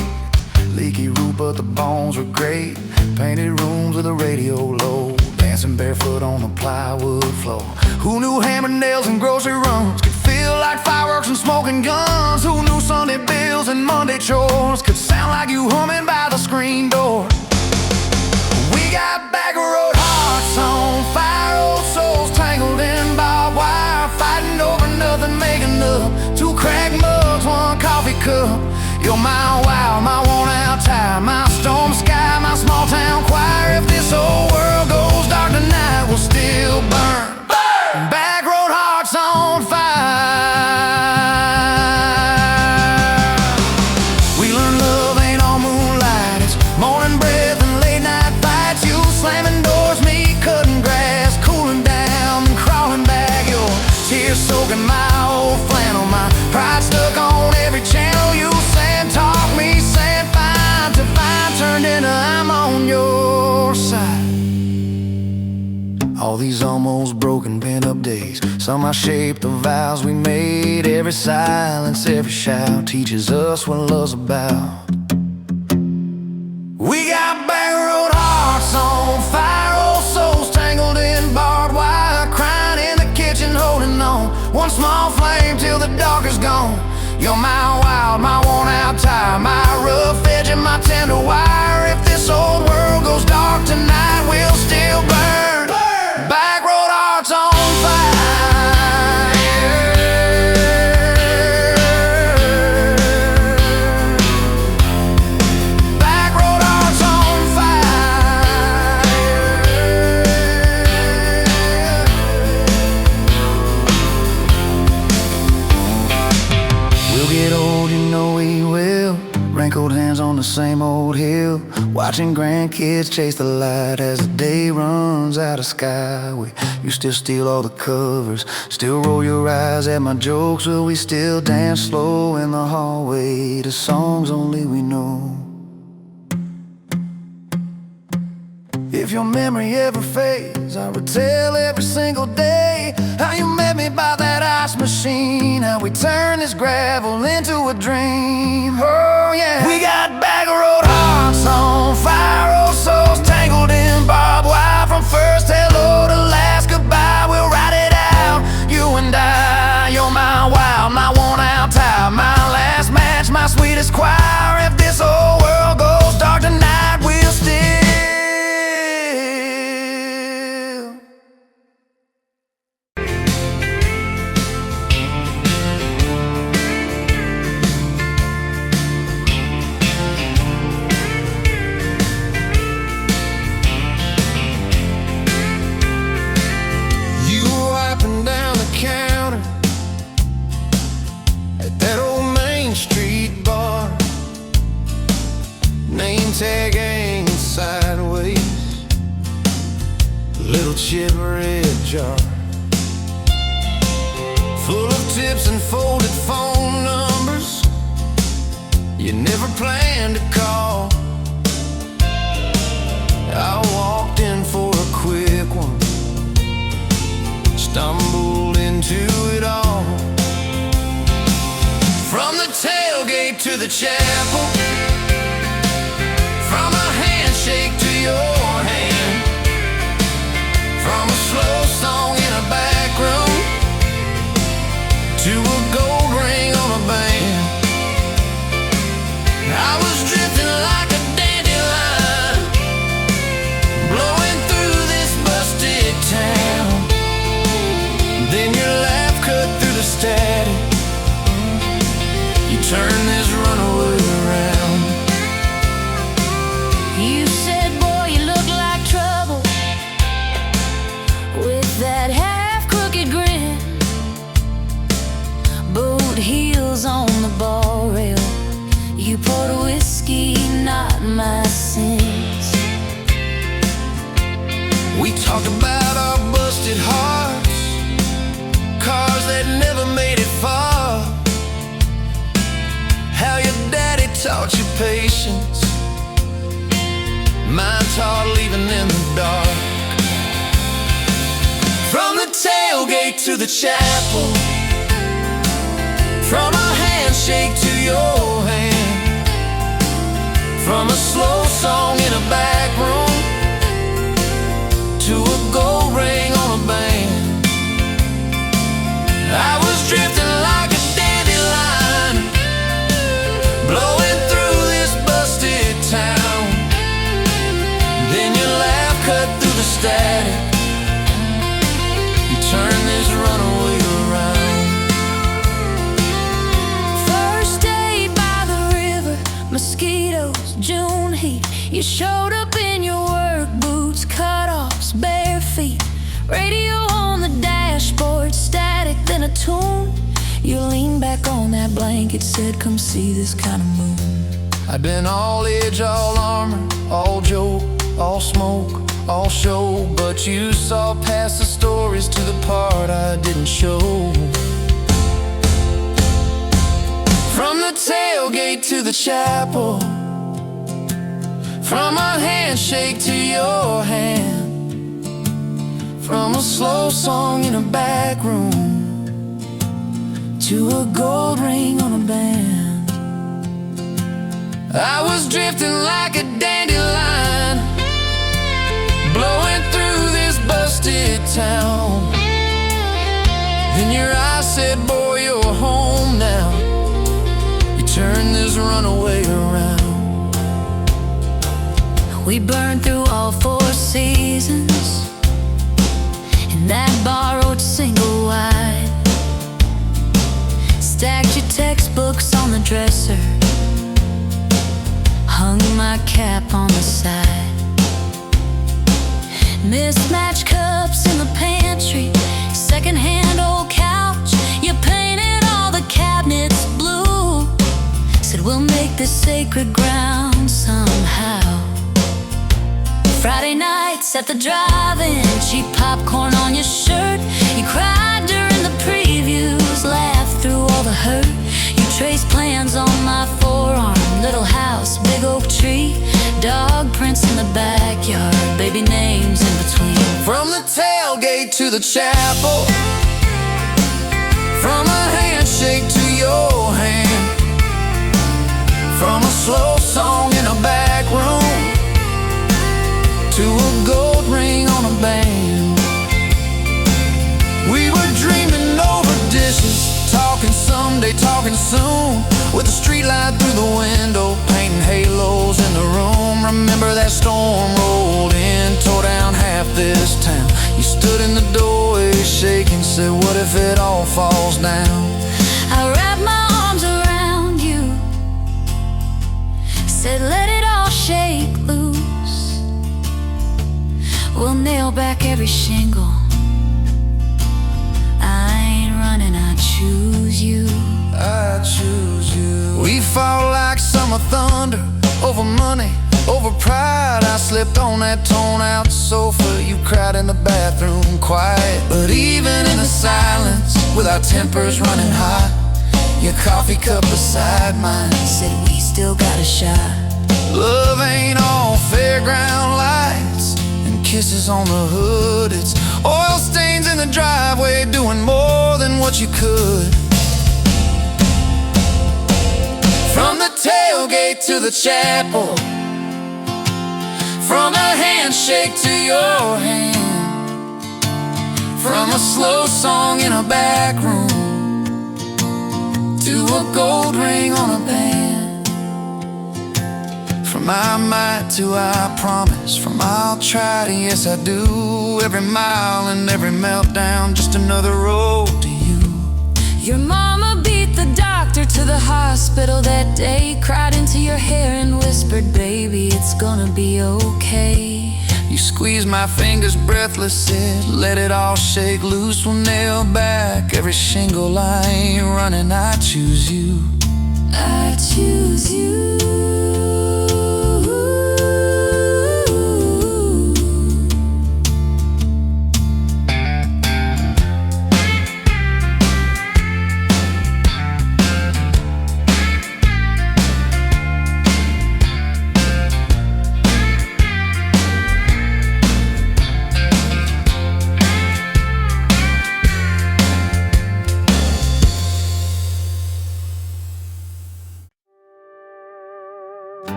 leaky roof, but the bones were great. Painted rooms with a radio low, dancing barefoot on the plywood floor. Who knew hammered nails and grocery runs could feel like fireworks and smoking guns? Who knew Sunday bills and Monday chores could sound like you humming by the screen door? We got back road hearts on fire, old souls tangled in barbed wire, fighting over nothing, making up two cracked mugs, one coffee cup. You're my wild, my worn out tie, my storm sky, my small town choir. If this whole world goes dark tonight, we'll still burn. Burn! Back road hearts on fire. We learned love ain't all moonlight, it's morning breath and late night fights. You slamming doors, me cutting grass, cooling down and crawling back. Your tears soaking my old flannel, my pride stuck on every channel. You talk me, saying fine to fine turned into I'm on your side. All these almost broken pent-up days, somehow shaped the vows we made. Every silence, every shout teaches us what love's about. We got back road hearts on fire, old souls tangled in barbed wire, crying in the kitchen, holding on one small flame till the dark is gone. You're my wild, my worn out tie, my rough edge and my tender wire. If this old world goes dark tonight, we'll still burn. Burn! Back road hearts on fire. Back road hearts on fire. We'll get old, you know we will. Wrinkled hands on the same old hill, watching grandkids chase the light as the day runs out of sky. You still steal all the covers, still roll your eyes at my jokes. Will we still dance slow in the hallway to songs only we know? If your memory ever fades, I retell every single day how you met me by that ice machine, how we turned this gravel into a dream. Oh yeah, we got back road hearts on fire, old souls tangled in barbed wire. From first hello to last goodbye, we'll ride it out, you and I. You're my wild, my worn out tie, my last match, my sweetest choir. If this whole world goes dark tonight, we'll still tag hanging sideways, little chip red jar full of tips and folded phone numbers you never planned to call. I walked in for a quick one, stumbled into it all. From the tailgate to the chapel, from a handshake to your hand, from a slow song in a back room to a gold ring on a band. I was drifting like a dandelion, blowing through this busted town. Then your laugh cut through the static, you turn this runaway around. You said, boy, you look like trouble, with that half-crooked grin, boot heels on the bar rail. You poured whiskey, not my sins. We talked about our busted hearts, cars that never made it far, how your daddy taught you patience, mine taught leaving in the dark. From the tailgate to the chapel, from a handshake to your hand, from a slow song in a back room to a gold ring on a band. I was drifting like a dandelion, blowing through this busted town. Then your laugh cut through the static, you turn this runaway around. First day by the river, mosquitoes, June heat. You showed up in your work boots, cutoffs, bare feet, radio on the dashboard, static, then a tune. You leaned back on that blanket, said, come see this kind of moon. I'd been all edge, all armor, all joke, all smoke, all show, but you saw past the stories to the part I didn't show. From the tailgate to the chapel, from a handshake to your hand, from a slow song in a back room to a gold ring on a band. I was drifting like a dandelion, blowing through this busted town. Then your eyes said, boy, you're home now. You turned this runaway around. We burned through all 4 seasons in that borrowed single wide. Stacked your textbooks on the dresser, hung my cap on the side. Mismatched cups in the pantry, secondhand old couch. You painted all the cabinets blue, said we'll make this sacred ground somehow. Friday nights at the drive-in, cheap popcorn on your shirt. You cried during the previews, laughed through all the hurt. You traced plans on my forearm, little house, big oak tree, dog prints in the backyard, baby names in between. From the tailgate to the chapel, from a handshake to your hand, from a slow song in a back room to a gold ring on a band. We were dreaming over dishes, talking someday, talking soon, with the street light through the window, painting halos in the room. Remember that storm rolled in, tore down half this town. You stood in the doorway shaking, said, what if it all falls down? I wrapped my arms around you, said let it all shake loose. We'll nail back every shingle. I ain't running, I choose you. I choose you. We fought like summer thunder over money, Over pride, I slipped on that torn-out sofa. You cried in the bathroom, quiet. But even in the silence, with our tempers running hot, your coffee cup beside mine said we still got a shot. Love ain't all fairground lights and kisses on the hood. It's oil stains in the driveway, doing more than what you could. From the tailgate to the chapel, from a handshake to your hand, from a slow song in a back room to a gold ring on a band. From I might to I promise, from I'll try to yes I do. Every mile and every meltdown, just another road to you. Your mama beat the doctor to the hospital that day, cried into your hair and whispered, baby, it's gonna be okay. You squeezed my fingers breathless, said, let it all shake loose. We'll nail back every shingle. I ain't running, I choose you. I choose you.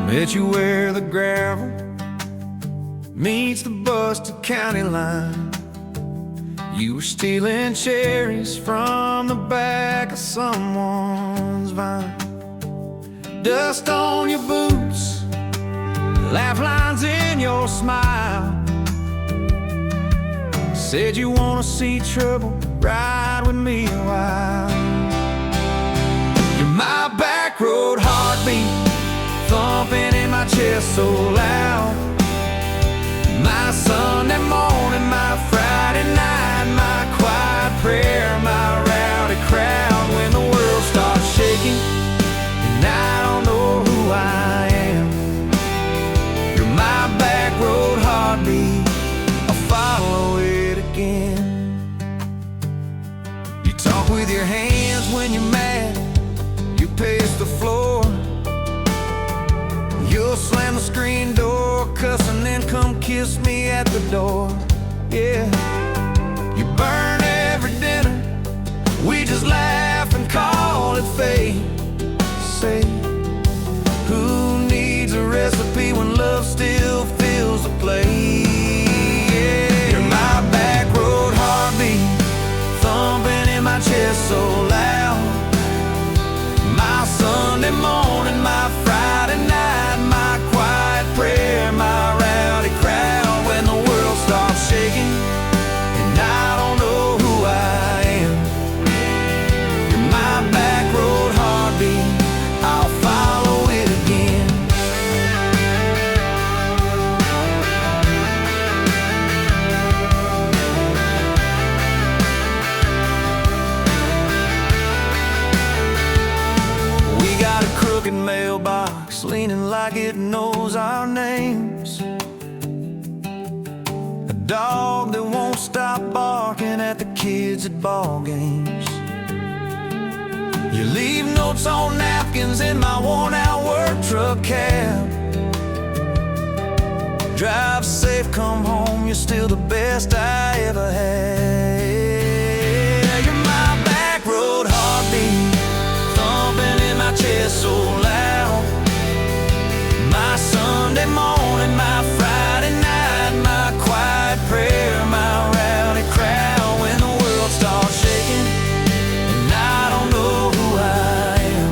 Met you where the gravel meets the busted county line. You were stealing cherries from the back of someone's vine. Dust on your boots, laugh lines in your smile. Said you wanna see trouble, ride with me a while. You're my back road heartbeat, thumping in my chest so loud. My Sunday morning, my Friday night, my quiet prayer, my rowdy crowd. When the world starts shaking and I don't know who I am, you're my back road heartbeat, I'll follow it again. You talk with your hands when you're mad, you pace the floor. You'll slam the screen door, cuss, and then come kiss me at the door. Yeah, you burn every dinner, we just laugh and call it fate. Say, who needs a recipe when love still fills the plate? Yeah, you're my back road heartbeat, thumping in my chest so loud. My Sunday morning, my Friday night, my quiet prayer, my rowdy crowd. When the world starts shaking and I don't know who I am, you're my back road heartbeat, I'll follow it again. We got a crooked mailbox leaning like it knows our names, a dog that won't stop barking at the kids at ball games. You leave notes on napkins in my worn-out work truck cab. Drive safe, come home, you're still the best I ever had. You're my back road heartbeat, thumping in my chest so loud. My Sunday morning, my Friday night, my quiet prayer, my rowdy crowd. When the world starts shaking and I don't know who I am,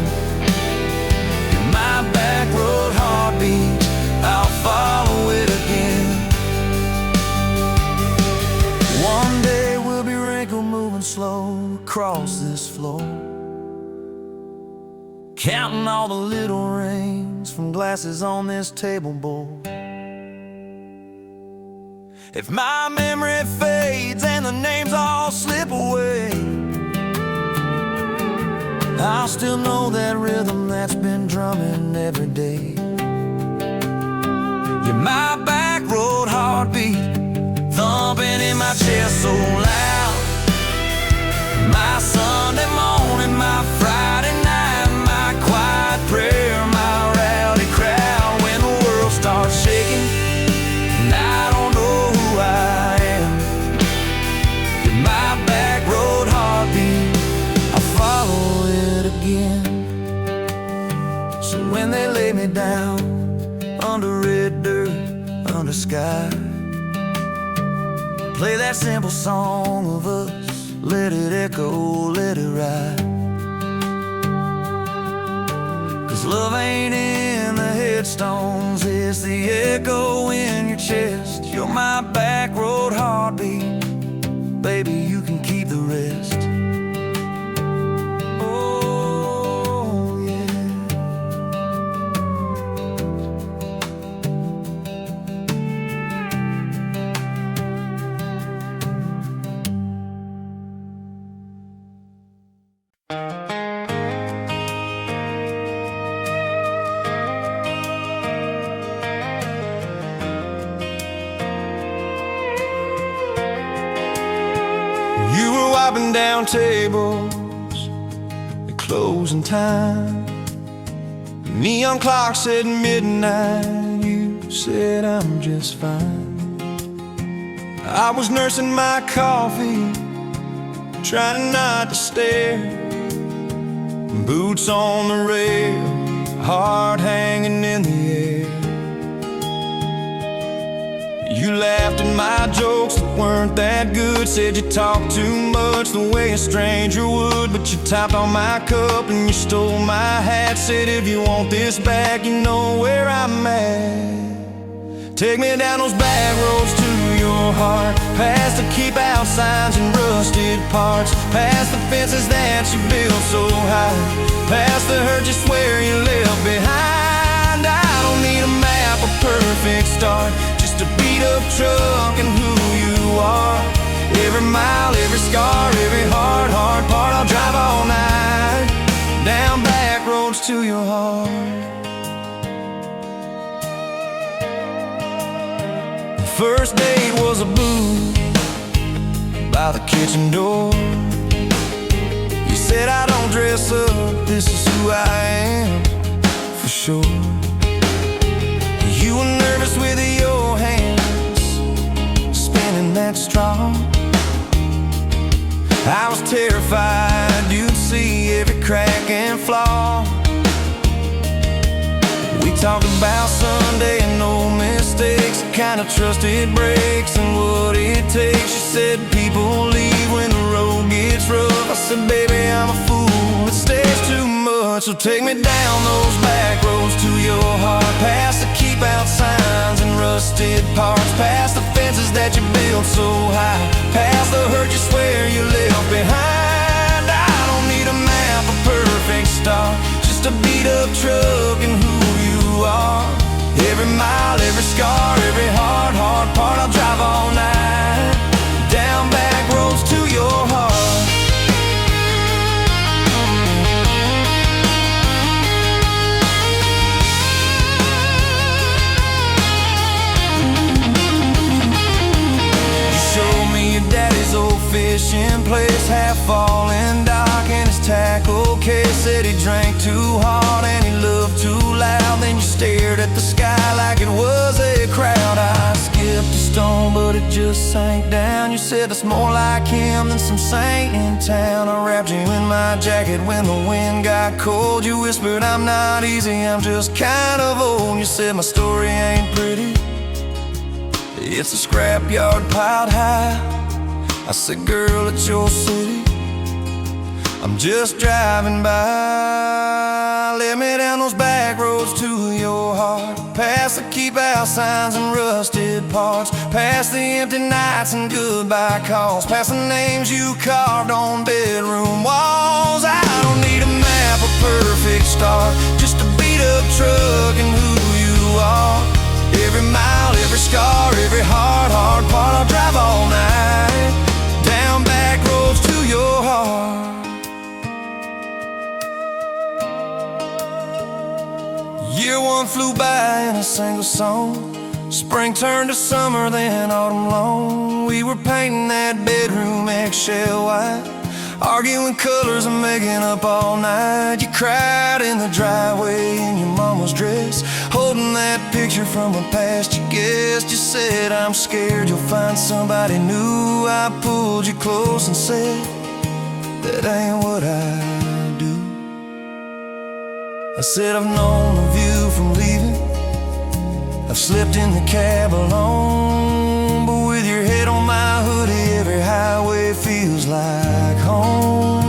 you're my back road heartbeat, I'll follow it again. One day we'll be wrinkled, moving slow across this floor, counting all the little rings from glasses on this table board. If my memory fades and the names all slip away, I'll still know that rhythm that's been drumming every day. You're my back road heartbeat, thumping in my chest so loud. My Sunday morning, my Friday night, my quiet prayer, my rowdy crowd. When the world starts shaking and I don't know who I am, you're my back road heartbeat, I'll follow it again. So when they lay me down under red dirt, under sky, play that simple song of us, let it echo, let it ride. 'Cause love ain't in the headstones, it's the echo in your chest. You're my back road heartbeat, baby, you can keep the rest. Oh, yeah. You were wiping down tables at closing time. Neon clock said midnight, you said I'm just fine. I was nursing my coffee, trying not to stare. Boots on the rail, heart hanging in the air. You laughed at my jokes that weren't that good, said you talked too much the way a stranger would. But you topped on my cup and you stole my hat, said if you want this back, you know where I'm at. Take me down those back roads to your heart, past the keep out signs and rusted parts, past the fences that you built so high, past the hurt you swear you left behind. I don't need a map, a perfect start, just a beat up truck and who you are. Every mile, every scar, every hard part, I'll drive all night down back roads to your heart. The first date was a booth by the kitchen door. You said I don't dress up, this is who I am, for sure. You were nervous with your hands spinning that straw. I was terrified you'd see every crack and flaw. We talked about Sunday and no mistakes, the kind of trust it breaks and what it takes. You said people leave when the road gets rough. I said, baby, I'm a fool, it stays too much. So take me down those back roads to your heart, past the keep out signs and rusted parts, past the fences that you built so high, past the hurt you swear you left behind. I don't need a map, a perfect start, just a beat up truck and who you are. Every mile, every scar, every hard part, I'll drive all night down back roads to your heart. You showed me your daddy's old fishing place, half fallen dock and his tackle case. Said he drank too hard and he loved too loud. Then you stared at the sky like it was a crowd. I skipped a stone but it just sank down. You said it's more like him than some saint in town. I wrapped you in my jacket when the wind got cold. You whispered I'm not easy, I'm just kind of old. You said my story ain't pretty, it's a scrapyard piled high. I said, girl, it's your city, I'm just driving by. Let me down those back roads to your heart, past the keep out signs and rusted parts, past the empty nights and goodbye calls, past the names you carved on bedroom walls. I don't need a map, a perfect start, just a beat up truck and who you are. Every mile, every scar, every hard part, flew by in a single song. Spring turned to summer, then autumn long. We were painting that bedroom eggshell white, arguing colors and making up all night. You cried in the driveway in your mama's dress, holding that picture from a past you guessed. You said, I'm scared you'll find somebody new. I pulled you close and said, that ain't what I do. I said, I've known of you from leaving, I've slept in the cab alone, but with your head on my hoodie, every highway feels like home.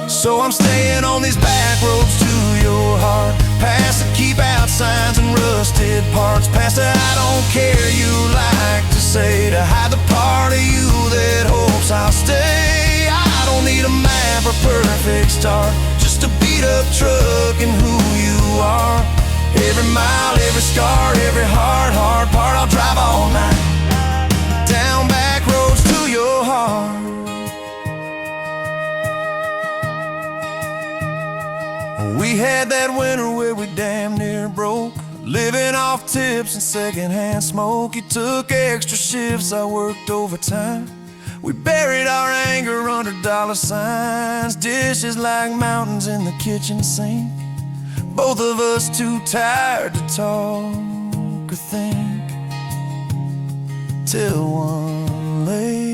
So I'm staying on these back roads to your heart, past the keep out signs and rusted parts, past the I don't care you like to say, to hide the part of you that hopes I'll stay. I don't need a map or perfect start, just a beat up truck and who you are. Every mile, every scar, every hard part, I'll drive all night, down back roads to your heart. We had that winter where we damn near broke, living off tips and secondhand smoke. You took extra shifts, I worked overtime. We buried our anger under dollar signs, dishes like mountains in the kitchen sink, both of us too tired to talk or think, till one late.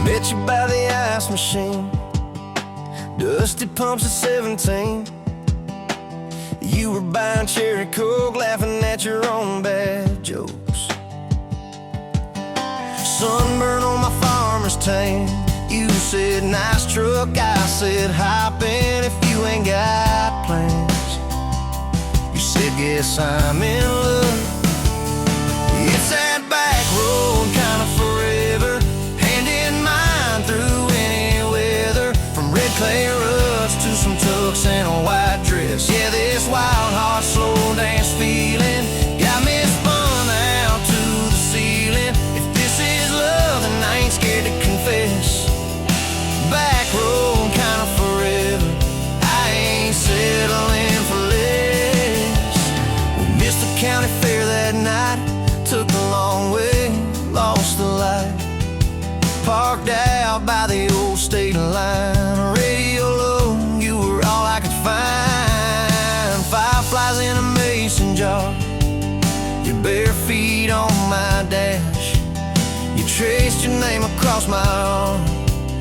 Met you by the ice machine, dusty pumps at 17. You were buying cherry coke, laughing at your own bad jokes. Sunburn on my farmer's tan, you said nice truck, I said hop in if you ain't got plans. You said guess I'm in love. It's that back road kind of forever, through any weather, from red clay ruts to some tux and a white dress. Yeah, this wild heart slow dance feeling got me spun out to the ceiling. If this is love, then I ain't scared to confess. Back road kind of forever, I ain't settling for less. We missed the county fair that night, took the long way, lost the light, parked out by the old state line. Radio low, you were all I could find. Fireflies in a mason jar, your bare feet on my dash. You traced your name across my arm,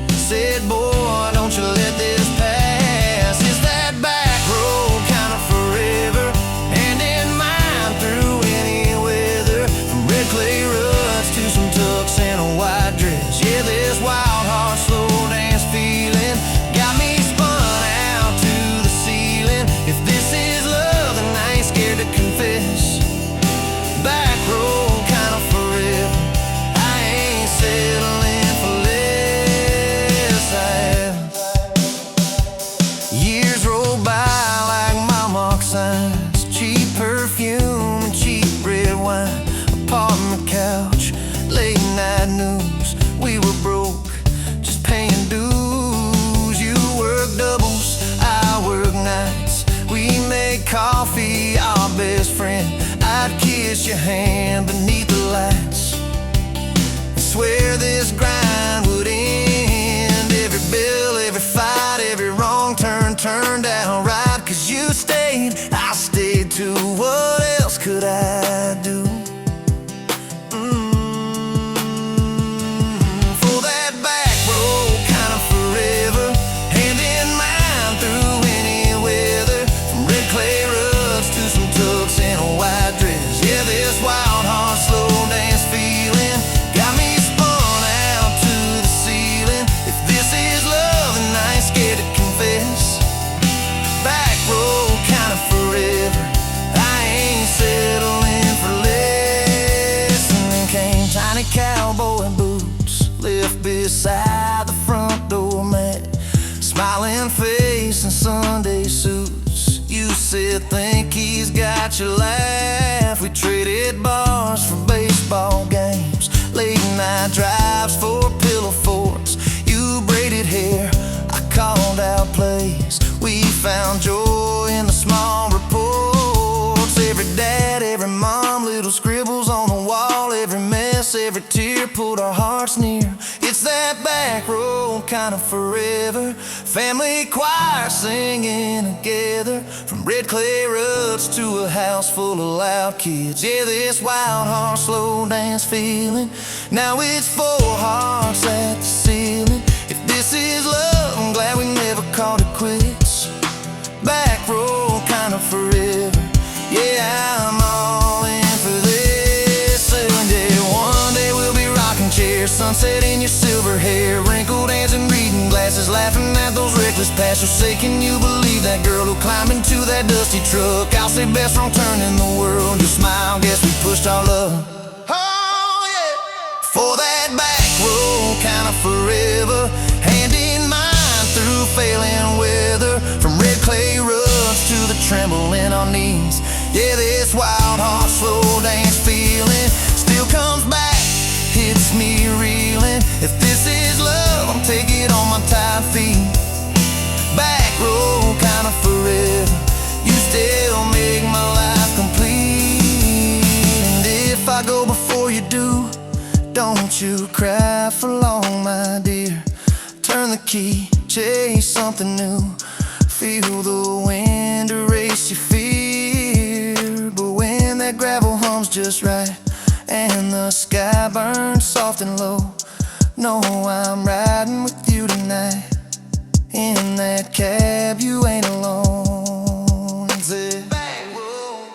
said, boy, don't you let this pass. Is that back road kind of forever, hand in mine through any weather, from red clay ruts to some tux and a white dress. Yeah, this wild heart slow dance feeling got me spun out to the ceiling. If this is love, then I ain't scared to confess. Back road kind of forever, I ain't settling for less. Years roll by like mile mark signs, cheap perfume and cheap red wine, apartment couch, late night news. We were broke, just paying dues. You work doubles, I work nights. We made coffee, our best friend. I'd kiss your hand beneath the lights, I swear this grind would end. Every bill, every fight, every wrong turn turned out right. Cause you stayed, I stayed too. What else could I do? said, think he's got your laugh. We traded bars for baseball games, late night drives for pillow forts. You braided hair, I called out plays. We found joy in the small reports. Every dad, every mom, little scribbles on the wall. Every mess, every tear pulled our hearts near. It's that back road kind of forever. Family choir singing together, from red clay ruts to a house full of loud kids. Yeah, this wild heart slow dance feeling. Now it's 4 hearts at the ceiling. If this is love, I'm glad we never called it quits. Back road kind of forever. Yeah, I'm all in for this. And yeah, one day we'll be rocking chairs, sunset in your silver hair, wrinkled hands and reading glasses, laughing at those reckless pasts. So say, can you believe that girl who climbed into that dusty truck? I'll say best wrong turn in the world. You'll smile, guess we pushed our luck. Oh yeah, for that back road kind of forever, hand in mine through failing weather, from red clay ruts to the tremble in our knees. Yeah, this wild heart slow dance feeling still comes back, hits me reeling. If this is love, I'm taking it on my tired feet. Back road kind of forever, you still make my life complete. And if I go before you do, don't you cry for long, my dear. Turn the key, chase something new, feel the wind erase your fear. But when that gravel hums just right and the sky burns soft and low, know I'm riding with you tonight. In that cab, you ain't alone. Say, back road.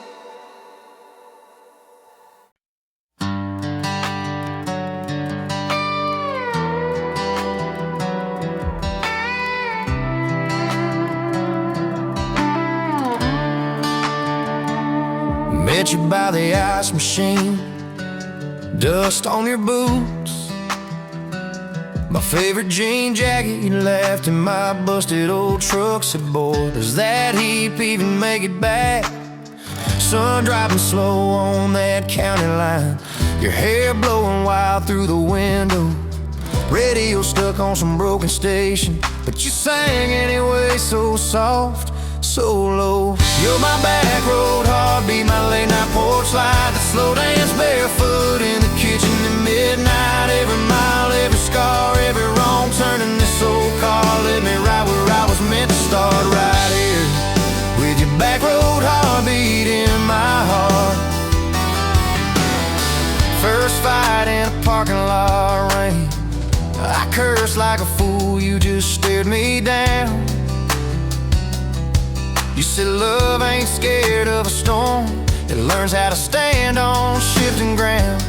Met you by the ice machine, dust on your boots, my favorite jean jacket you left in my busted old truck. Said, boy, does that heap even make it back? Sun driving slow on that county line, your hair blowing wild through the window, radio stuck on some broken station, but you sang anyway, so soft, so low. You're my back road heartbeat, my late night porch light, the slow dance barefoot in the kitchen at midnight. Every mile, every scar, every wrong turn in this old car led me right where I was meant to start, right here with your back road heartbeat in my heart. First fight in a parking lot rain, I cursed like a fool, you just stared me down. You said love ain't scared of a storm, it learns how to stand on shifting ground.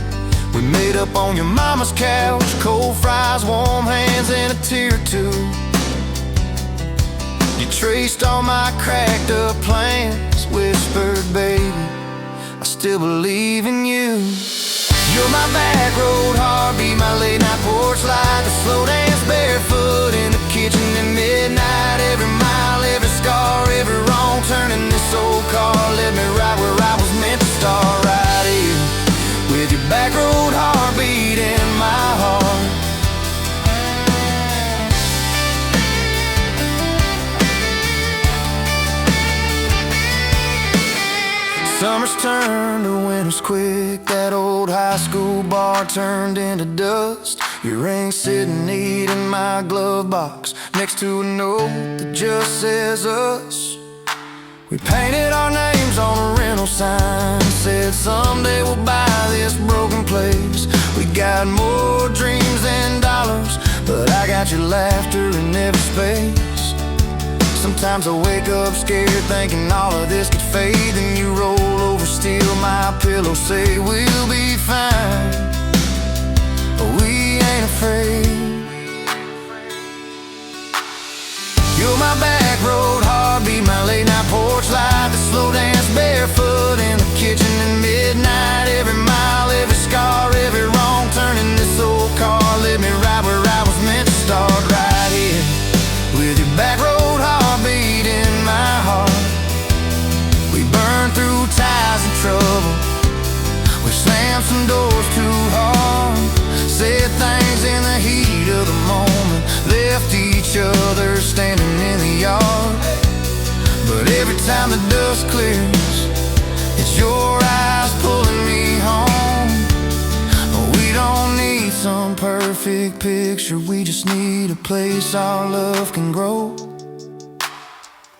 We made up on your mama's couch, cold fries, warm hands, and a tear or two. You traced all my cracked up plans, whispered, baby, I still believe in you. You're my back road heartbeat, my late night porch light, the slow dance barefoot in the kitchen at midnight. Every mile, every scar, every wrong turn in this old car led me right where I was meant to start, right here with your back road heartbeat in my heart. Summers turned to winters quick, that old high school bar turned into dust. Your ring sitting neat in my glove box, next to a note that just says us. We painted our names on a rental sign, said someday we'll buy this broken place. We got more dreams than dollars, but I got your laughter in every space. Sometimes I wake up scared thinking all of this could fade, then you roll over, steal my pillow, say we'll be fine, but we ain't afraid. You're my back road heartbeat, my late night porch light, the slow dance barefoot in the kitchen at midnight. Every mile, every scar, every wrong turn in this old car led me right where I was meant to start, right here with your back road heartbeat in my heart. time the dust clears, it's your eyes pulling me home. We don't need some perfect picture, we just need a place our love can grow.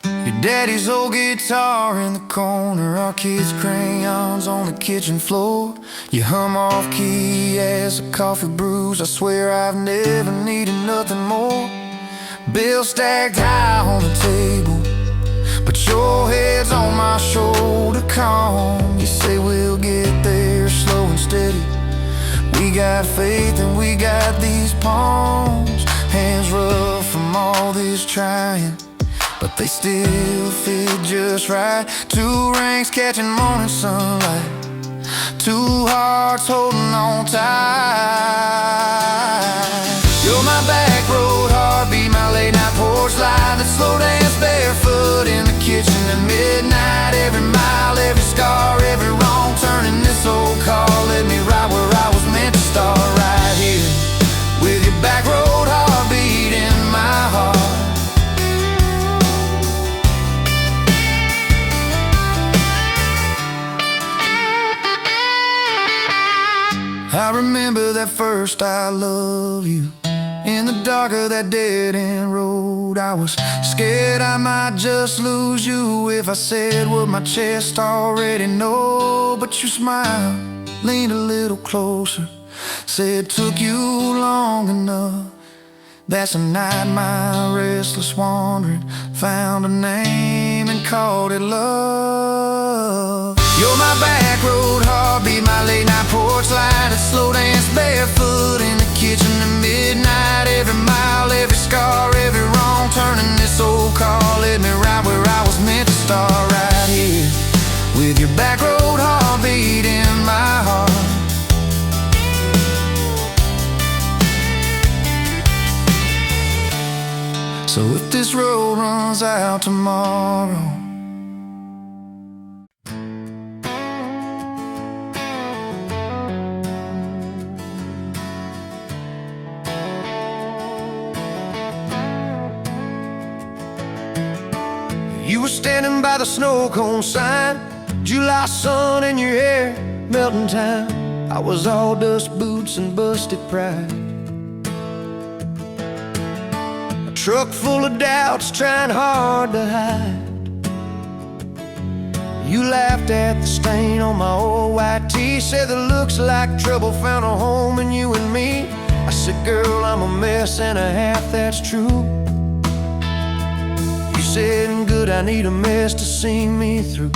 Your daddy's old guitar in the corner, our kids' crayons on the kitchen floor. You hum off key as the coffee brews, I swear I've never needed nothing more. Bills stacked high on the table, but your head's on my shoulder, calm. You say we'll get there slow and steady. We got faith and we got these palms, hands rough from all this trying, but they still fit just right. Two rings catching morning sunlight, two hearts holding on tight. You're my back road heartbeat, my late night porch light, that slow dance barefoot in the kitchen at midnight. Every mile, every scar, every wrong turn in this old car led me right where I was meant to start, right here with your back road heartbeat in my heart. I remember that first I love you in the dark of that dead-end road. I was scared I might just lose you if I said what my chest already know. But you smiled, leaned a little closer, said took you long enough. That's a night my restless wandering found a name and called it love. You're my back road heartbeat, my late night porch light, a slow dance barefoot in the kitchen at midnight. Every mile, every scar, every wrong turn in this old car led me right where I was meant to start, right here with your back road heartbeat in my heart. So if this road runs out tomorrow, you were standing by the snow cone sign, July sun in your hair, melting time. I was all dust boots and busted pride, a truck full of doubts trying hard to hide. You laughed at the stain on my old white tee, said that looks like trouble found a home in you and me. I said, girl, I'm a mess and a half, that's true. Said, good, I need a mess to see me through.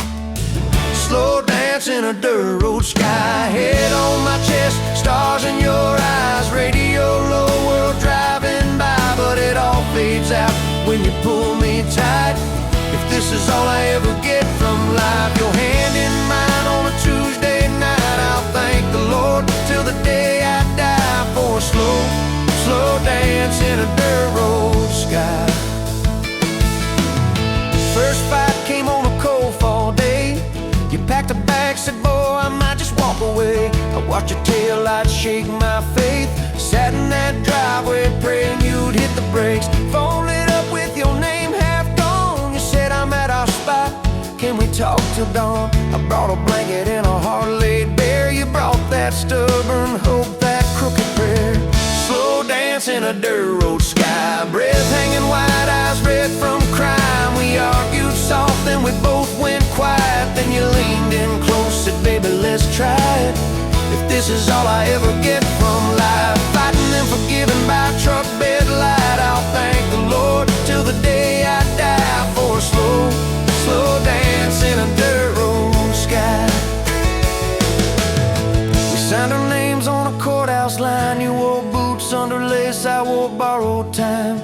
Slow dance in a dirt road sky, head on my chest, stars in your eyes, radio low, world driving by, but it all fades out when you pull me tight. If this is all I ever get from life, your hand in mine on a Tuesday night, I'll thank the Lord till the day I die for a slow, slow dance in a dirt road sky. First fight came on a cold fall day. You packed a bag, said, boy, I might just walk away. I watched your taillights shake my faith, sat in that driveway praying you'd hit the brakes. Phone lit up with your name half gone. You said, I'm at our spot, can we talk till dawn? I brought a blanket and a heart laid bare. You brought that stubborn hope, that crooked prayer. Slow dance in a dirt road sky, breath hanging wide, eyes red from crime. We argued soft, then we both went quiet. Then you leaned in close, said, baby, let's try it. If this is all I ever get from life, fighting and forgiving by truck bed light, I'll thank the Lord till the day I die for a slow, slow dance in a dirt road sky. We signed our names on a courthouse line. You wore boots under lace, I wore borrowed time.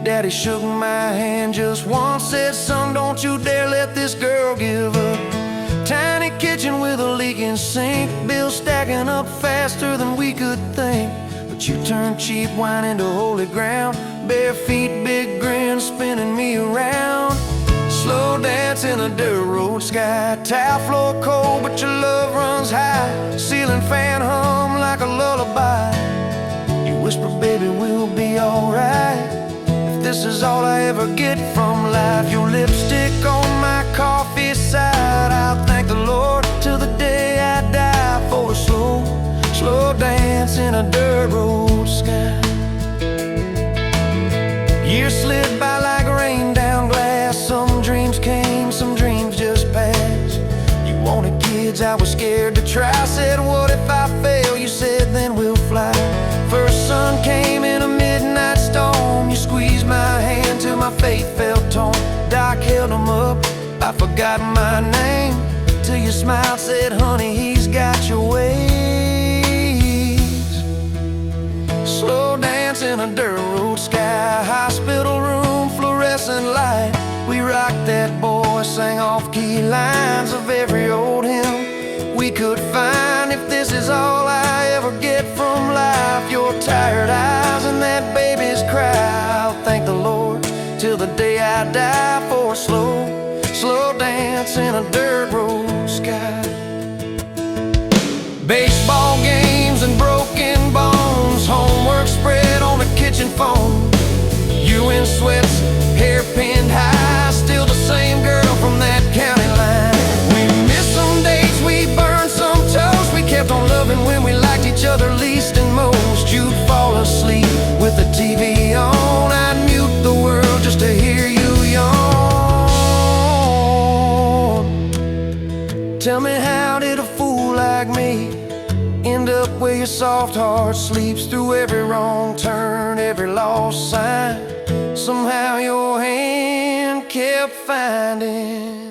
Daddy shook my hand just once, said, son, don't you dare let this girl give up. Tiny kitchen with a leaking sink, bills stacking up faster than we could think. But you turned cheap wine into holy ground, bare feet, big grin, spinning me around. Slow dance in a dirt road sky, tile floor cold, but your love runs high. Ceiling fan hum like a lullaby. You whisper, baby, we'll be alright. This is all I ever get from life, your lipstick on my car. wanted kids, I was scared to try. Said, what if I fail? You said, then we'll fly. First sun came in a midnight storm. You squeezed my hand till my faith felt torn. Doc held him up, I forgot my name, till you smiled, said, honey, he's got your ways. Slow dance in a dirt road sky, hospital room, fluorescent light. We rocked that boy, sang off-key lines of every old hymn we could find. If this is all I ever get from life, your tired eyes and that baby's cry, I'll thank the Lord till the day I die for a slow dance in a dirt road sky. Baseball games and broken bones, homework spread on the kitchen phone. You in sweats, hair pinned high, still the same girl from that county line. We missed some dates, we burned some toast. We kept on loving when we liked each other least and most. You'd fall asleep with the TV on, I'd mute the world just to hear you yawn. Tell me, how did a fool like me end up where your soft heart sleeps? Through every wrong turn, every lost sign, somehow your hand kept finding